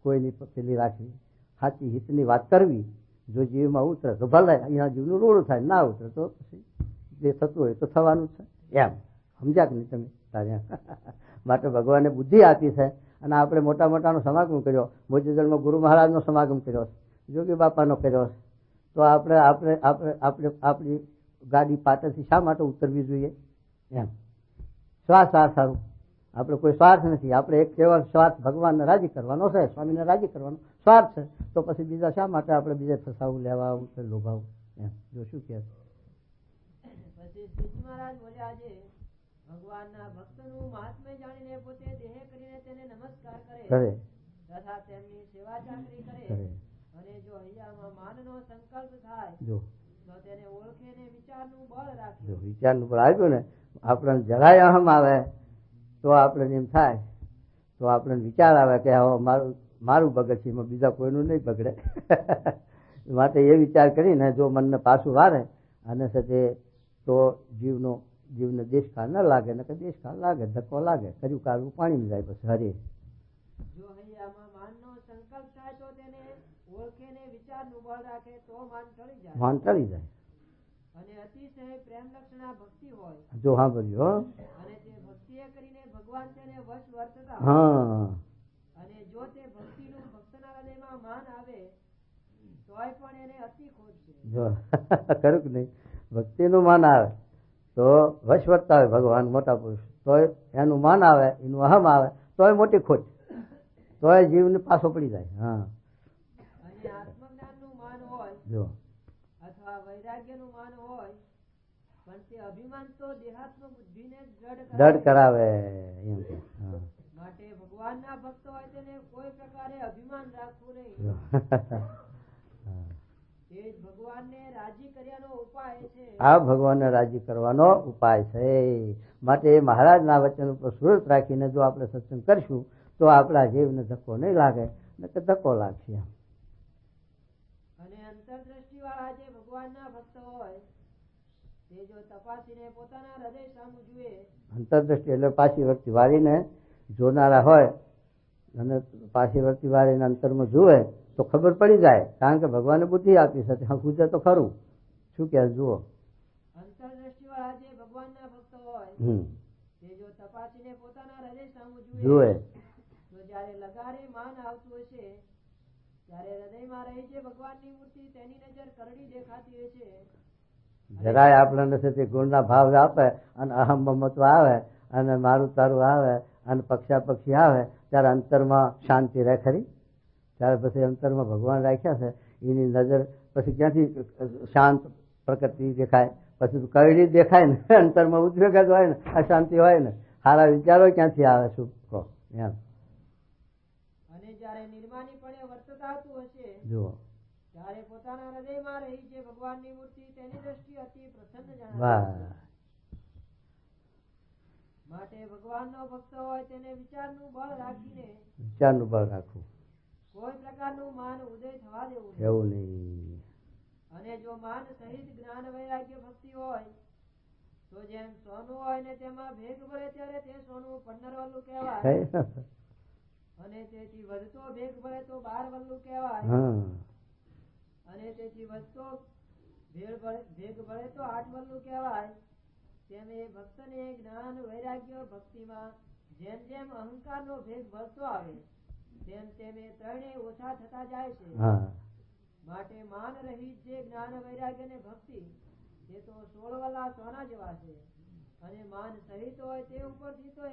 કોઈની પેલી રાખવી, સાચી હિતની વાત કરવી. જો જીવમાં ઉતરે તો ભલે અહીંયા જીવનું રોડું થાય, ના ઉતરે તો પછી જે થતું હોય તો થવાનું છે એમ. સમજ્યા કે નહીં તમે તારે? માટે ભગવાને બુદ્ધિ આપી છે. અને આપણે મોટા મોટાનો સમાગમ કર્યો, મોતીદળમાં ગુરુ મહારાજનો સમાગમ કર્યો, જોગી બાપાનો કર્યો, તો આપણી ગાડી પાટણથી શા માટે ઉતરવી જોઈએ એમ? શ્વાસ સારું. આપણે કોઈ સ્વાર્થ નથી. આપણે એક કેવળ સ્વાર્થ ભગવાનને રાજી કરવાનો છે, સ્વામીને રાજી કરવાનો સ્વાર્થ છે. તો પછી બીજા શા માટે આપણે બીજે ફસાવું, લેવા આવું, લોભાવું એમ? જો શું કહે. પછી શ્રીજી મહારાજ બોલ્યા છે, ભગવાનના ભક્તનું મહાત્મ્ય જાણીને પોતે દેહ કરીને તેને નમસ્કાર કરે તથા તેમની સેવા ચાકરી કરે, અને જો હૈયામાં માનનો સંકલ્પ થાય તો તેને ઓળખે ને વિચારનું બળ રાખે. જો વિચારનું બળ આવ્યું ને, આપણને જરાય અહમ આવે તો આપણે એમ થાય, તો આપણે વિચાર આવે કે મારું બગડ છે, એમાં બીજા કોઈનું નહીં બગડે. માટે એ વિચાર કરીને જો મનને પાછું વારે અને સાથે તો જીવને દેશકાળ ન લાગે, ને કે દેશકાળ લાગે, ધક્કો લાગે, કર્યું કાઢવું પાણી જાય પછી હરે. જો હૈયામાં માનનો સંકલ્પ થાય તો તેને ઓળખે ને વિચારનું બળ રાખે તો માન ટળી જાય. માન ટળી જાય. અને અતિ અતિશય પ્રેમ લક્ષણા ભક્તિ હોય જો સાંભળ્યો અને તે ભક્તિએ કરીને ભગવાન તેને વશ વર્તતા હા અને જો તે ભક્તિનું ભક્તના હૃદયમાં માન આવે તોય પણ એને અતિ ખોટ છે. જો ખરું કે નહીં, ભક્તિનું માન આવે તો વશ વર્તા હોય ભગવાન મોટા પુરુષ, તોય એનું માન આવે, એનું અહમ આવે તોય મોટી ખોટ, તોય જીવને પાછો પડી જાય. હા અને આત્મજ્ઞાનનું માન હોય જો અથવા વૈરાગ્યનું માન હોય પણ તે અભિમાન તો દેહાત્મ બુદ્ધિને દઢ કરાવે એમ કે. હા માટે ભગવાનના ભક્ત હોય તેને કોઈ પ્રકારે અભિમાન રાખવું નહીં. જો. એ જ ભગવાનને રાજી કર્યાનો ઉપાય છે. આ ભગવાનને રાજી કરવાનો ઉપાય છે. માટે એ મહારાજના વચન ઉપર સુરત રાખીને જો આપણે સત્સંગ કરશું તો આપણા જીવને ધક્કો નહીં લાગે, નકર ધક્કો લાગશે. અને અંતરદ્રષ્ટિ વાળા જે ભગવાનના ભક્ત હોય તે જો તપાસીને પોતાના હૃદય સામું જુએ. અંતરદ્રષ્ટિ એટલે પાછી વર્તી વાળીને જોનારા હોય અને પાછી વર્તી વાળીને અંતરમાં જુએ તો ખબર પડી જાય, કારણ કે ભગવાને બુદ્ધિ આપી છે. હા પૂછે તો ખરું, શું કે જુઓ. અંતરદ્રષ્ટિ વાળા જે ભગવાનના ભક્ત હોય તે જો તપાસીને પોતાના હૃદય સામું જુએ તો જ્યારે લગારે માન આવતું હશે ત્યારે હૃદયમાં રહી જે ભગવાનની મૂર્તિ તેની નજર કરડી દેખાતી હશે. જરાય આપણને છે તે ગુણના ભાવ આપે અને અહમ મમત્વ આવે અને મારું તારું આવે અને પક્ષી આવે ત્યારે અંતરમાં શાંતિ રહે ખરી. ત્યારે પછી અંતરમાં ભગવાન રાખ્યા છે એની નજર પછી ક્યાંથી શાંત પ્રકૃતિ દેખાય, પછી કરડી દેખાય ને, અંતરમાં ઉદ્વેગ જ હોય ને, અશાંતિ હોય ને, સારા વિચારો ક્યાંથી આવે શું કહો એમ. અને જ્યારે નિર્માનીપણે વર્તતાતું હશે જુઓ ત્યારે પોતાના હૃદયમાં રહી જે ભગવાનની મૂર્તિ તેની દ્રષ્ટિ અતિ પ્રસન્ન જણાય. વાહ. માટે ભગવાનનો ભક્ત હોય તેને વિચારનું બળ રાખીને વિચારનું બળ રાખવું, કોઈ પ્રકારનું માન ઉદય થવા દેવું નહીં. એવું નહીં. અને જો માન સહિત જ્ઞાન વૈરાગ્ય ભક્તિ હોય તો જેમ સોનું હોય ને તેમાં ભેગ ભરે ત્યારે તે સોનું 15 વલ્લું કહેવાય અને તેથી વધતો ભેગ ભરે તો 12 વલ્લું કહેવાય અને તેથી વધતો ભેગ ભરે તો 8 વલ્લું કહેવાય. તેમ એ ભક્તને જ્ઞાન વૈરાગ્ય ભક્તિમાં જેમ જેમ અહંકારનો ભેગ ભરતો આવે તેમ તેમ એ ત્રણેય ઓછા થતા જાય છે. માટે માન રહિત જે જ્ઞાન વૈરાગ્ય ને ભક્તિ એ તો 16 વલ્લા સોના જેવા છે અને માન સહિત હોય તે ઉપરથી તો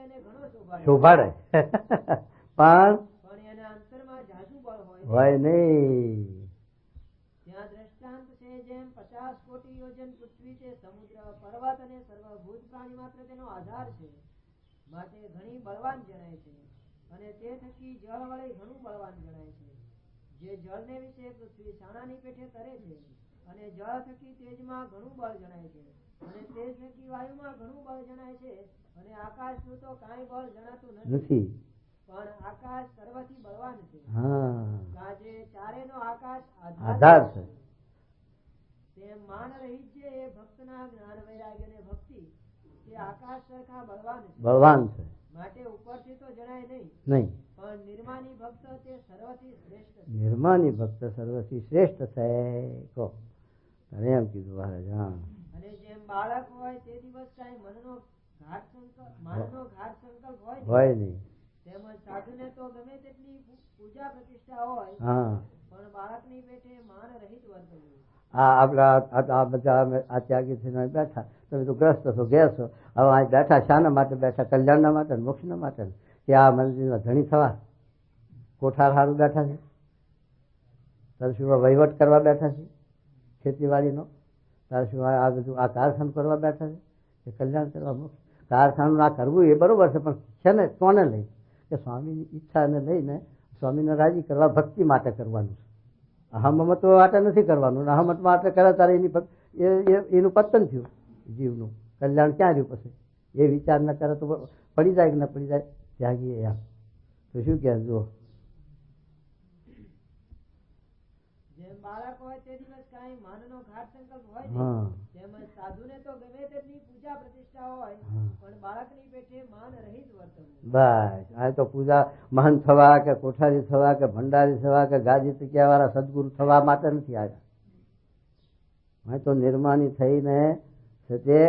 એને ઘણો શોભાડે પણ એના અંતરમાં જાજુ બળ હોય નહીં. ત્યાં દ્રષ્ટાંત છે જેમ 50 કોટી યોજન પૃથ્વી છે, સમુદ્ર પર્વત અને સર્વભૂત પ્રાણી માત્ર તેનો આધાર છે. માટે ઘણી બળવાન જણાય છે અને તે થકી જળ વડે ઘણું બળવાન જણાય છે. જે જળને વિશે પૃથ્વી છાણાની પેઠે તરે છે અને જળ થકી તેજમાં ઘણું બળ જણાય છે અને તેજ થકી વાયુમાં ઘણું બળ જણાય છે અને આકાશનું તો કાંઈ બળ જણાતું નથી. પણ આકાશ સર્વથી બળવાન છે. આજે ચારેનો આકાશ આધાર છે. તેમ માન રહિત જે એ ભક્તના જ્ઞાન વૈરાગ્ય ને ભક્તિ તે આકાશ સરખા બળવાન છે. માટે ઉપરથી તો જણાય નહીં પણ નિર્માની ભક્ત તે સર્વથી શ્રેષ્ઠ છે. નિર્માની ભક્ત સર્વથી શ્રેષ્ઠ છે કહો તને એમ કીધું મહારાજ. હા. અને જેમ બાળક હોય તે દિવસ કાંઈ માનનો ઘાટ સંકલ્પ હોય નહીં તેમજ સાધુને તો ગમે તેટલી પૂજા પ્રતિષ્ઠા હોય પણ બાળકની પેટે માન રહિત વર્તવું. આપડા આ બધા આ ત્યાગી થઈને બેઠા, તમે તો ગ્રસ્ત છો, ઘેર છો, હવે અહીં બેઠા શાના માટે બેઠા? કલ્યાણના માટે, મોક્ષના માટે કે આ મંદિરમાં ધણી થવા? કોઠાર સારું બેઠા છે, તરફીમાં વહીવટ કરવા બેઠા છે ખેતીવાડીનો, તરફીમાં આ બધું આ કારખાનું કરવા બેઠા છે કે કલ્યાણ કરવા? મોક્ષ કારખાનું આ કરવું એ બરોબર છે, પણ છે ને કોને લઈ? કે સ્વામીની ઈચ્છાને લઈને સ્વામીને રાજી કરવા ભક્તિ માટે કરવાનું છે. અહમત્વ માટે નથી કરવાનું. અહમત માટે કરે ત્યારે એનું પતન થયું, જીવનું કલ્યાણ ક્યાં રહ્યું? પછી એ વિચાર ન કરે તો પડી જાય કે ન પડી જાય ત્યાગી એમ. તો શું કહે જુઓ, જેમ બાળક હોય તે દિવસ કાંઈ માનનો ઘાટ સંકલ્પ હોય નહીં તેમજ સાધુને તો ગમે તેટલી પૂજા પ્રતિષ્ઠા હોય પણ બાળકની પેટે માન રહિત વર્તવું. બસ આ તો પૂજા મહંત થવા કે કોઠારી થવા કે ભંડારી થવા કે ગાદી તકિયા વાળા સદગુરુ થવા માટે નથી આવ્યા. મેં તો નિર્માની થઈને તે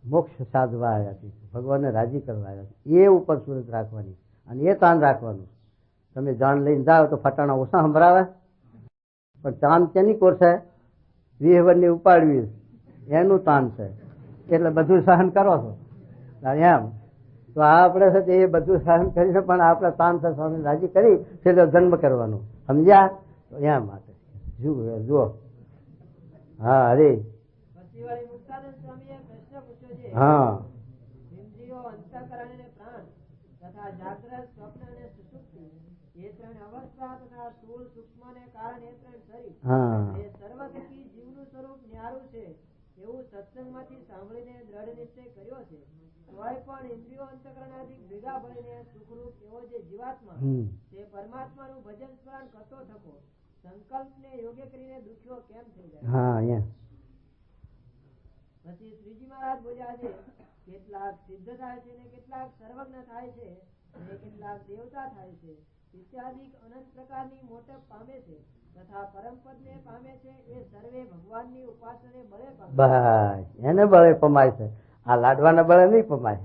મોક્ષ સાધવા આવ્યા છે, ભગવાનને રાજી કરવા આવ્યા છે. એ ઉપર સુરત રાખવાની અને એ તાન રાખવાનું. તમે જાણ લઈને જાઓ તો ફટાણા ઓછા સંભળાવે, પણ તાન તેની કોર છે, વિહવરની ઉપાડવી એનું તાન છે. એટલે બધું સહન કરો છો એમ. તો આપણે છે એ બધું સહન કરીને પણ આપણે તાન છે સ્વામી રાજી કરી છેલ્લો જન્મ કરવાનો. સમજ્યા? તો એમ માટે જુઓ. હા હરે. પછી વળી મુક્તાનંદ સ્વામીએ પ્રશ્ન પૂછ્યો છે, હા, ઇન્દ્રિયો, અંતઃકરણ અને પ્રાણ તથા જાગ્રત, સ્વપ્ન અને સુષુપ્તિ એ ત્રણ અવસ્થા તથા સ્થૂળ, સૂક્ષ્મ અને કારણ એ ત્રણ શરીર હા, એ સર્વ થકી જીવનું સ્વરૂપ ન્યારું છે એવું સત્સંગમાંથી સાંભળીને દ્રઢ નિશ્ચય કર્યો છે. તોય પણ ઇન્દ્રિયો, અંતઃકરણ આદિ ભેગા ભળીને સુખરૂપ એવો જે જીવાત્મા તે પરમાત્માનું ભજન સ્મરણ કરતો થકો સંકલ્પને યોગ્ય કરીને દુખ્યો કેમ થઈ જાય? હા, અહીંયા પછી શ્રીજી મહારાજ બોલ્યા છે, કેટલાક સિદ્ધ થાય છે ને કેટલાક સર્વજ્ઞ થાય છે ને કેટલાક દેવતા થાય છે ઇત્યાદિ અનંત પ્રકારની મોટપ પામે છે તથા પરમપદ ને પામે છે એ સર્વે ભગવાનની ઉપાસને બળે પામે. બસ એને બળે પમાય છે, આ લાડવાના બળે નહીં પમાય.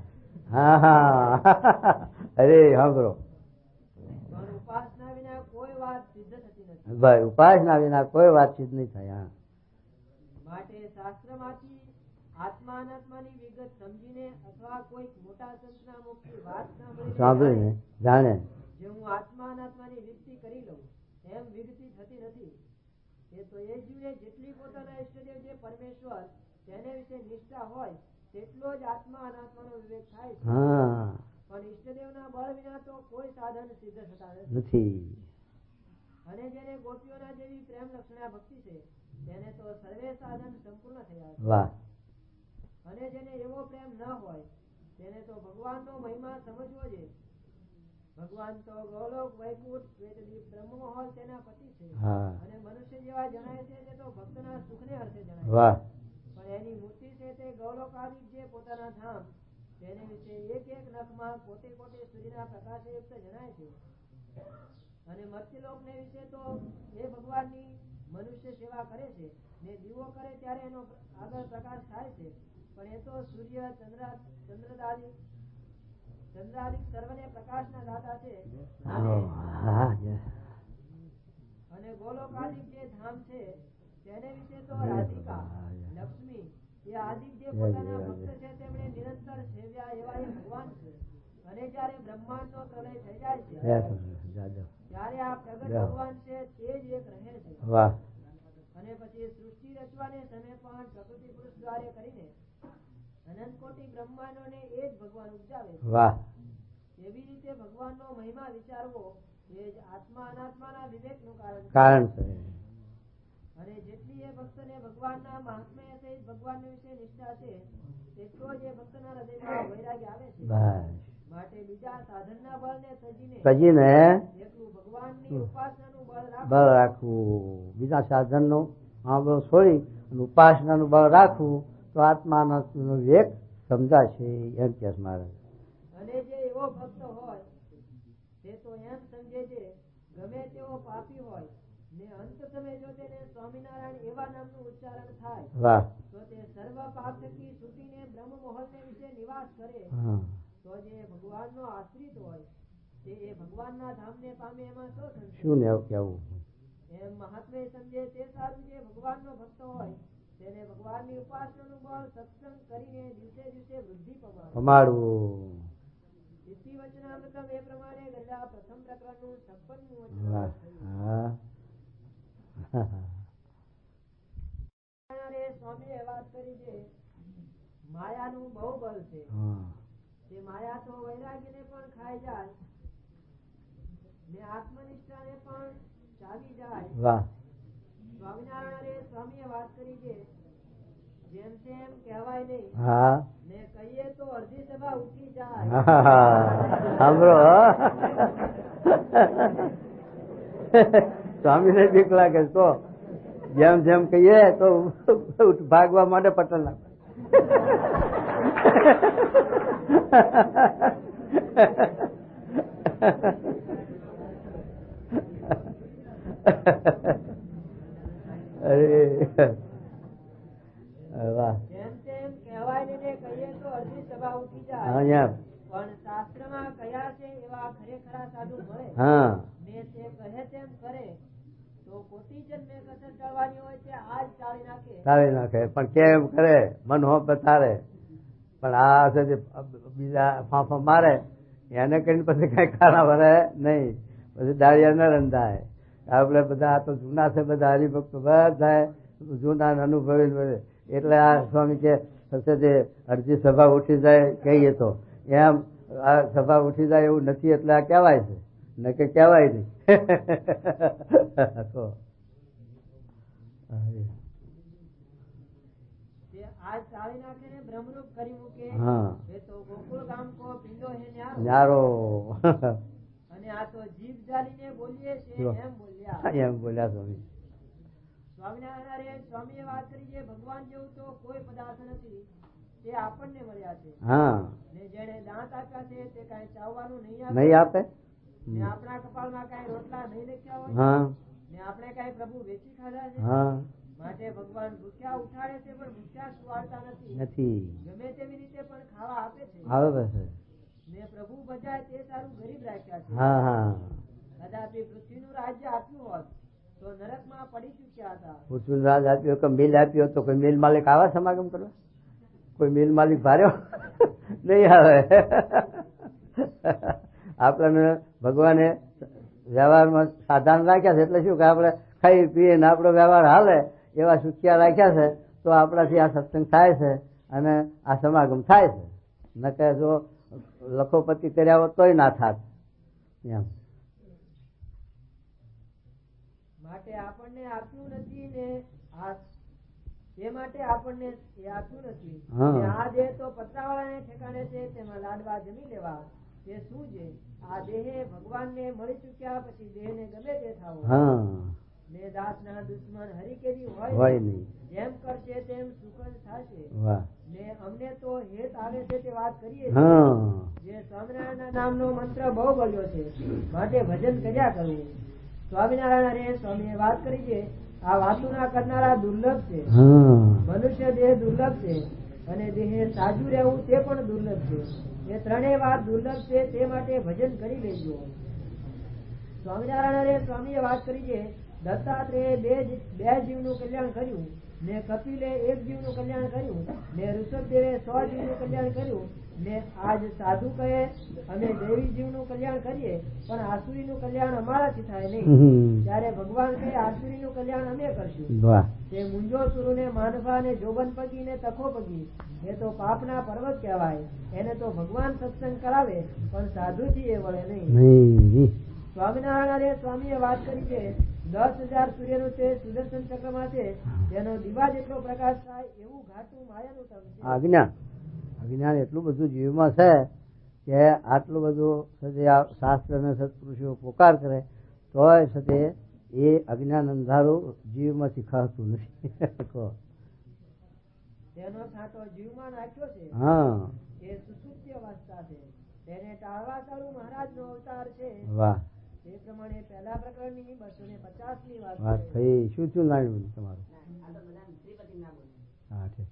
હા હા અરે સાંભળો પણ ઉપાસના વિના કોઈ વાત સિદ્ધ થતી નથી. ભાઈ, ઉપાસના વિના કોઈ વાતચીત નહીં થાય. હા, માટે શાસ્ત્રમાંથી આત્મા અનાત્માની વિગત સમજીને અથવા કોઈક મોટા સંતના મુખથી વાત સાંભળીને જાણે જે હું આત્મા અનાત્માની વિગતિ કરી લઉં એમ વિગતિ થતી નથી. એ તો એ જીવે જેટલી પોતાના ઈષ્ટદેવ જે પરમેશ્વર તેને વિશે નિષ્ઠા હોય તેટલો જ આત્મા અનાત્માનો વિવેક થાય છે. હા પણ ઈષ્ટદેવના બળ વિના તો કોઈ સાધન સિદ્ધ થતા નથી. અને જેને ગોપીઓના જેવી પ્રેમ લક્ષણા ભક્તિ છે તેને તો સર્વે સાધન સંપૂર્ણ થયા છે. વાહ. અને જેને એવો પ્રેમ ન હોય તેને તો ભગવાનનો મહિમા સમજવો છે. ભગવાન તો ગોલોક, વૈકુંઠ, શ્વેતદીપ, બ્રહ્મમહોલ તેના પતિ છે. હા, અને મનુષ્ય જેવા જણાય છે તે તો ભક્તના સુખને અર્થે જણાય. વાહ. પણ એની મૂર્તિ છે તે ગૌલોકાદિક જે પોતાના ધામ તેને વિશે એક એક નખમાં કોટે કોટે સૂર્યના પ્રકાશે યુક્ત જણાય છે. અને મર્ત્યલોકને વિશે તો એ ભગવાનની મનુષ્ય સેવા કરે છે ને દીવો કરે ત્યારે એનો આગળ પ્રકાશ થાય છે. પણ એ તો સૂર્ય, ચંદ્રાદિક સર્વને પ્રકાશના દાતા છે. અને ગોલોકાદિક જે ધામ છે તેને વિશે તો રાધિકા, લક્ષ્મી એ આદિક જે પોતાના ભક્ત છે તેમણે નિરંતર સેવ્યા એવા એ ભગવાન છે. અને જયારે બ્રહ્માંડ નો પ્રલય થઈ જાય છે ત્યારે આ પ્રગટ ભગવાન છે તે જ એક રહે છે. વાહ. અને પછી સૃષ્ટિ રચવાને સમય પણ પ્રકૃતિ પુરુષ દ્વારે કરીને અનંત કોટી બ્રહ્માંડોને એ જ ભગવાન ઉપજાવે છે. વાહ. એવી રીતે ભગવાનનો મહિમા વિચારવો એ જ આત્મા અનાત્માના વિવેકનું કારણ છે. અને જેટલી એ ભક્તને ભગવાનના મહાત્મ્ય સહિત ભગવાન વિશે નિષ્ઠા છે તેટલો જ એ ભક્તના હૃદયમાં વૈરાગ્ય આવે છે. માટે બીજા સાધનના બળને તજીને એકલું ભગવાનની ઉપાસનાનું બળ રાખવું. બીજા સાધનનું બળ છોડી અને ઉપાસનાનું બળ રાખવું તો આત્માનો વિવેક સમજાશે એમ કે મારે. અને જે એવો ભક્ત હોય તે તો એમ સમજે છે ગમે તેવો પાપી હોય ને અંત સમય જો તેને સ્વામિનારાયણ એવા નામનું ઉચ્ચારણ થાય વાહ તો તે સર્વ પાપ થકી છૂટીને બ્રહ્મ મહોલને વિશે નિવાસ કરે તો જે ભગવાનનો આશ્રિત હોય તે એ ભગવાનના ધામને પામે એમાં શું ને કેવું એમ મહાત્મ્ય સમજે તે સારું. જે ભગવાનનો ભક્ત હોય તેને ભગવાનની ઉપાસનાનું બળ સત્સંગ કરીને દિવસે દિવસે વૃદ્ધિ પમાડવું. ઇતિ વચનામૃતમ એ પ્રમાણે ગયેલા પ્રથમ પ્રકરણનું 56મું સ્વામીએ વાત કરી છે માયાનું બહુ બળ છે. તે માયા તો વૈરાગ્યને પણ ખાઈ જાય ને આત્મનિષ્ઠાને પણ ચાલી જાય. સ્વામિનારાયણ સ્વામીએ વાત કરી છે જેમ તેમ કહેવાય નહીં ને કહીએ તો અડધી સભા ઉઠી જાય. સાંભળો સ્વામીને બીક લાગે તો જેમ જેમ કહીએ તો ભાગવા માટે પટલ નાખે. અરે વાહ જેમ તેમ કહેવાય ને કહીએ તો અડધી સભા ઉઠી જાય, અહીંયા પણ શાસ્ત્રમાં કયા છે એવા ખરેખરા સાધુ મળે હા ને તે કહે તેમ કરે તો કોટી જન્મે કસર ટાળવાની હોય તે આજ ટાળી નાખે. ટાળી નાખે, પણ કેમ કરે મન હો બતારે, પણ આ છે જે બીજા ફાંફા મારે એને કઈ પછી કઈ ખાના ભરે નહીં, પછી દાળિયા ન રંધાય. આપણે બધા આ તો જૂના છે, બધા હરિભક્તો બધા જૂના અનુભવી, એટલે આ સ્વામી કે જે અડધી સભા ઉઠી જાય કહીએ તો એમ આ સભા ઉઠી જાય એવું નથી, એટલે આ કહેવાય છે ન કે કહેવાય નહીં. તો તે આજ ટાળી નાખે ને બ્રહ્મરૂપ કરી મૂકે. હા એ તો ગોકુળ ગામ કો પિંડો હે ન્યારો. ન્યારો અને આ તો જીભ જાલીને બોલીએ છે એમ બોલ્યા. એમ બોલ્યા સ્વામી. સ્વામિનારાયણ સ્વામીએ વાત કરી છે ભગવાન જેવું તો કોઈ પદાર્થ નથી, તે આપણને મળ્યા છે. હા ને જેને દાંત આપ્યા છે તે કઈ ચાવવાનું નહીં નહીં આપે. ને આપણા કપાળમાં કઈ રોટલા નહીં લખ્યા હોય હા ને આપણે કઈ પ્રભુ વેચી ખાધા છે. હા માટે ભગવાન ભૂખ્યા ઉઠાડે છે પણ ભૂખ્યા સુવાડતા નથી. નથી ગમે તેવી રીતે પણ ખાવા આપે છે. આવે છે. ને પ્રભુ બજાય તે સારું ગરીબ રાખ્યા છે. હા હા કદાપી પૃથ્વીનું રાજ્ય આપ્યું હોત તો નરકમાં પડી ચૂક્યા હતા. પૃથ્વી રાજ આપ્યો કે મિલ આપ્યો તો કોઈ મિલ માલિક આવે સમાગમ કરવા? કોઈ મિલ માલિક ભાર્યો નહીં આવે. આપણને ભગવાને વ્યવહારમાં સાધારણ રાખ્યા છે, એટલે શું કે આપણે ખાઈ પીએ ને આપણો વ્યવહાર હાલે એવા સુખ્યા રાખ્યા છે, તો આપણાથી આ સત્સંગ થાય છે અને આ સમાગમ થાય છે. ન કે જો લખોપતિ કર્યા હોત તોય ના થાત એમ. માટે આપણને આપ્યું નથી ને એ માટે આપણને એ આપ્યું નથી. ને આ દેહ તો પતરાવાળાને ઠેકાણે છે, તેમાં લાડવા જમી લેવા તે શું છે? આ દેહે ભગવાનને મળી ચૂક્યા પછી દેહને ગમે તે થાવો. ને દાસના દુશ્મન હરિકેરી હોય નહીં. જેમ કરશે તેમ સુખ જ થશે. ને અમને તો હેત આવે છે તે વાત કરીએ જે સ્વામિનારાયણ નામનો મંત્ર બહુ બોલ્યો છે, માટે ભજન કર્યા કરવું. સ્વામિનારાયણ સ્વામીએ વાત કરી છે આ વાતુના કરનારા દુર્લભ છે. મનુષ્ય દેહ દુર્લભ છે અને દેહ સાજુ રહેવું તે પણ દુર્લભ છે. એ ત્રણેય વાત દુર્લભ છે, તે માટે ભજન કરી લેજો. સ્વામિનારાયણ સ્વામીએ વાત કરી છે દત્તાત્રેય બે જીવનું કલ્યાણ કર્યું ને કપિલે એક જીવનું કલ્યાણ કર્યું ને ઋષભદેવે 100 જીવનું કલ્યાણ કર્યું ને આજ સાધુ કહે અમે દેવી જીવનું કલ્યાણ કરીએ પણ આસુરીનું કલ્યાણ અમારાથી થાય નહીં. ત્યારે ભગવાન કહે આસુરીનું કલ્યાણ અમે કરશું. તે મુંજો સુરુને માનભા ને જોબન પગી ને તખો પગી એ તો પાપના પર્વત કહેવાય. એને તો ભગવાન સત્સંગ કરાવે પણ સાધુથી એ વળે નહીં. સ્વામિનારાયણ સ્વામીએ વાત કરી છે 10,000 સૂર્યનું તે સુદર્શન ચક્રમાં છે, તેનો દીવા જેટલો પ્રકાશ થાય એવું ઘાટું માયાનું તમ છે. અજ્ઞાન એટલું બધું જીવમાં છે કે આટલું બધું શાસ્ત્ર અને સત્પુરુષો પોકાર કરે તોય સાથે એ અજ્ઞાન અંધારું જીવમાંથી ખાતું નથી. તેનો છાંટો જીવમાં નાખ્યો છે. એ સુસુપ્તિ અવસ્થા છે, તેને ટાળવા ચાલુ મહારાજનો અવતાર છે. વાહ. તે પ્રમાણે પહેલા પ્રકરણની 250ની વાત થઈ. શું શું લાવ્યું તમારું? હા ઠીક.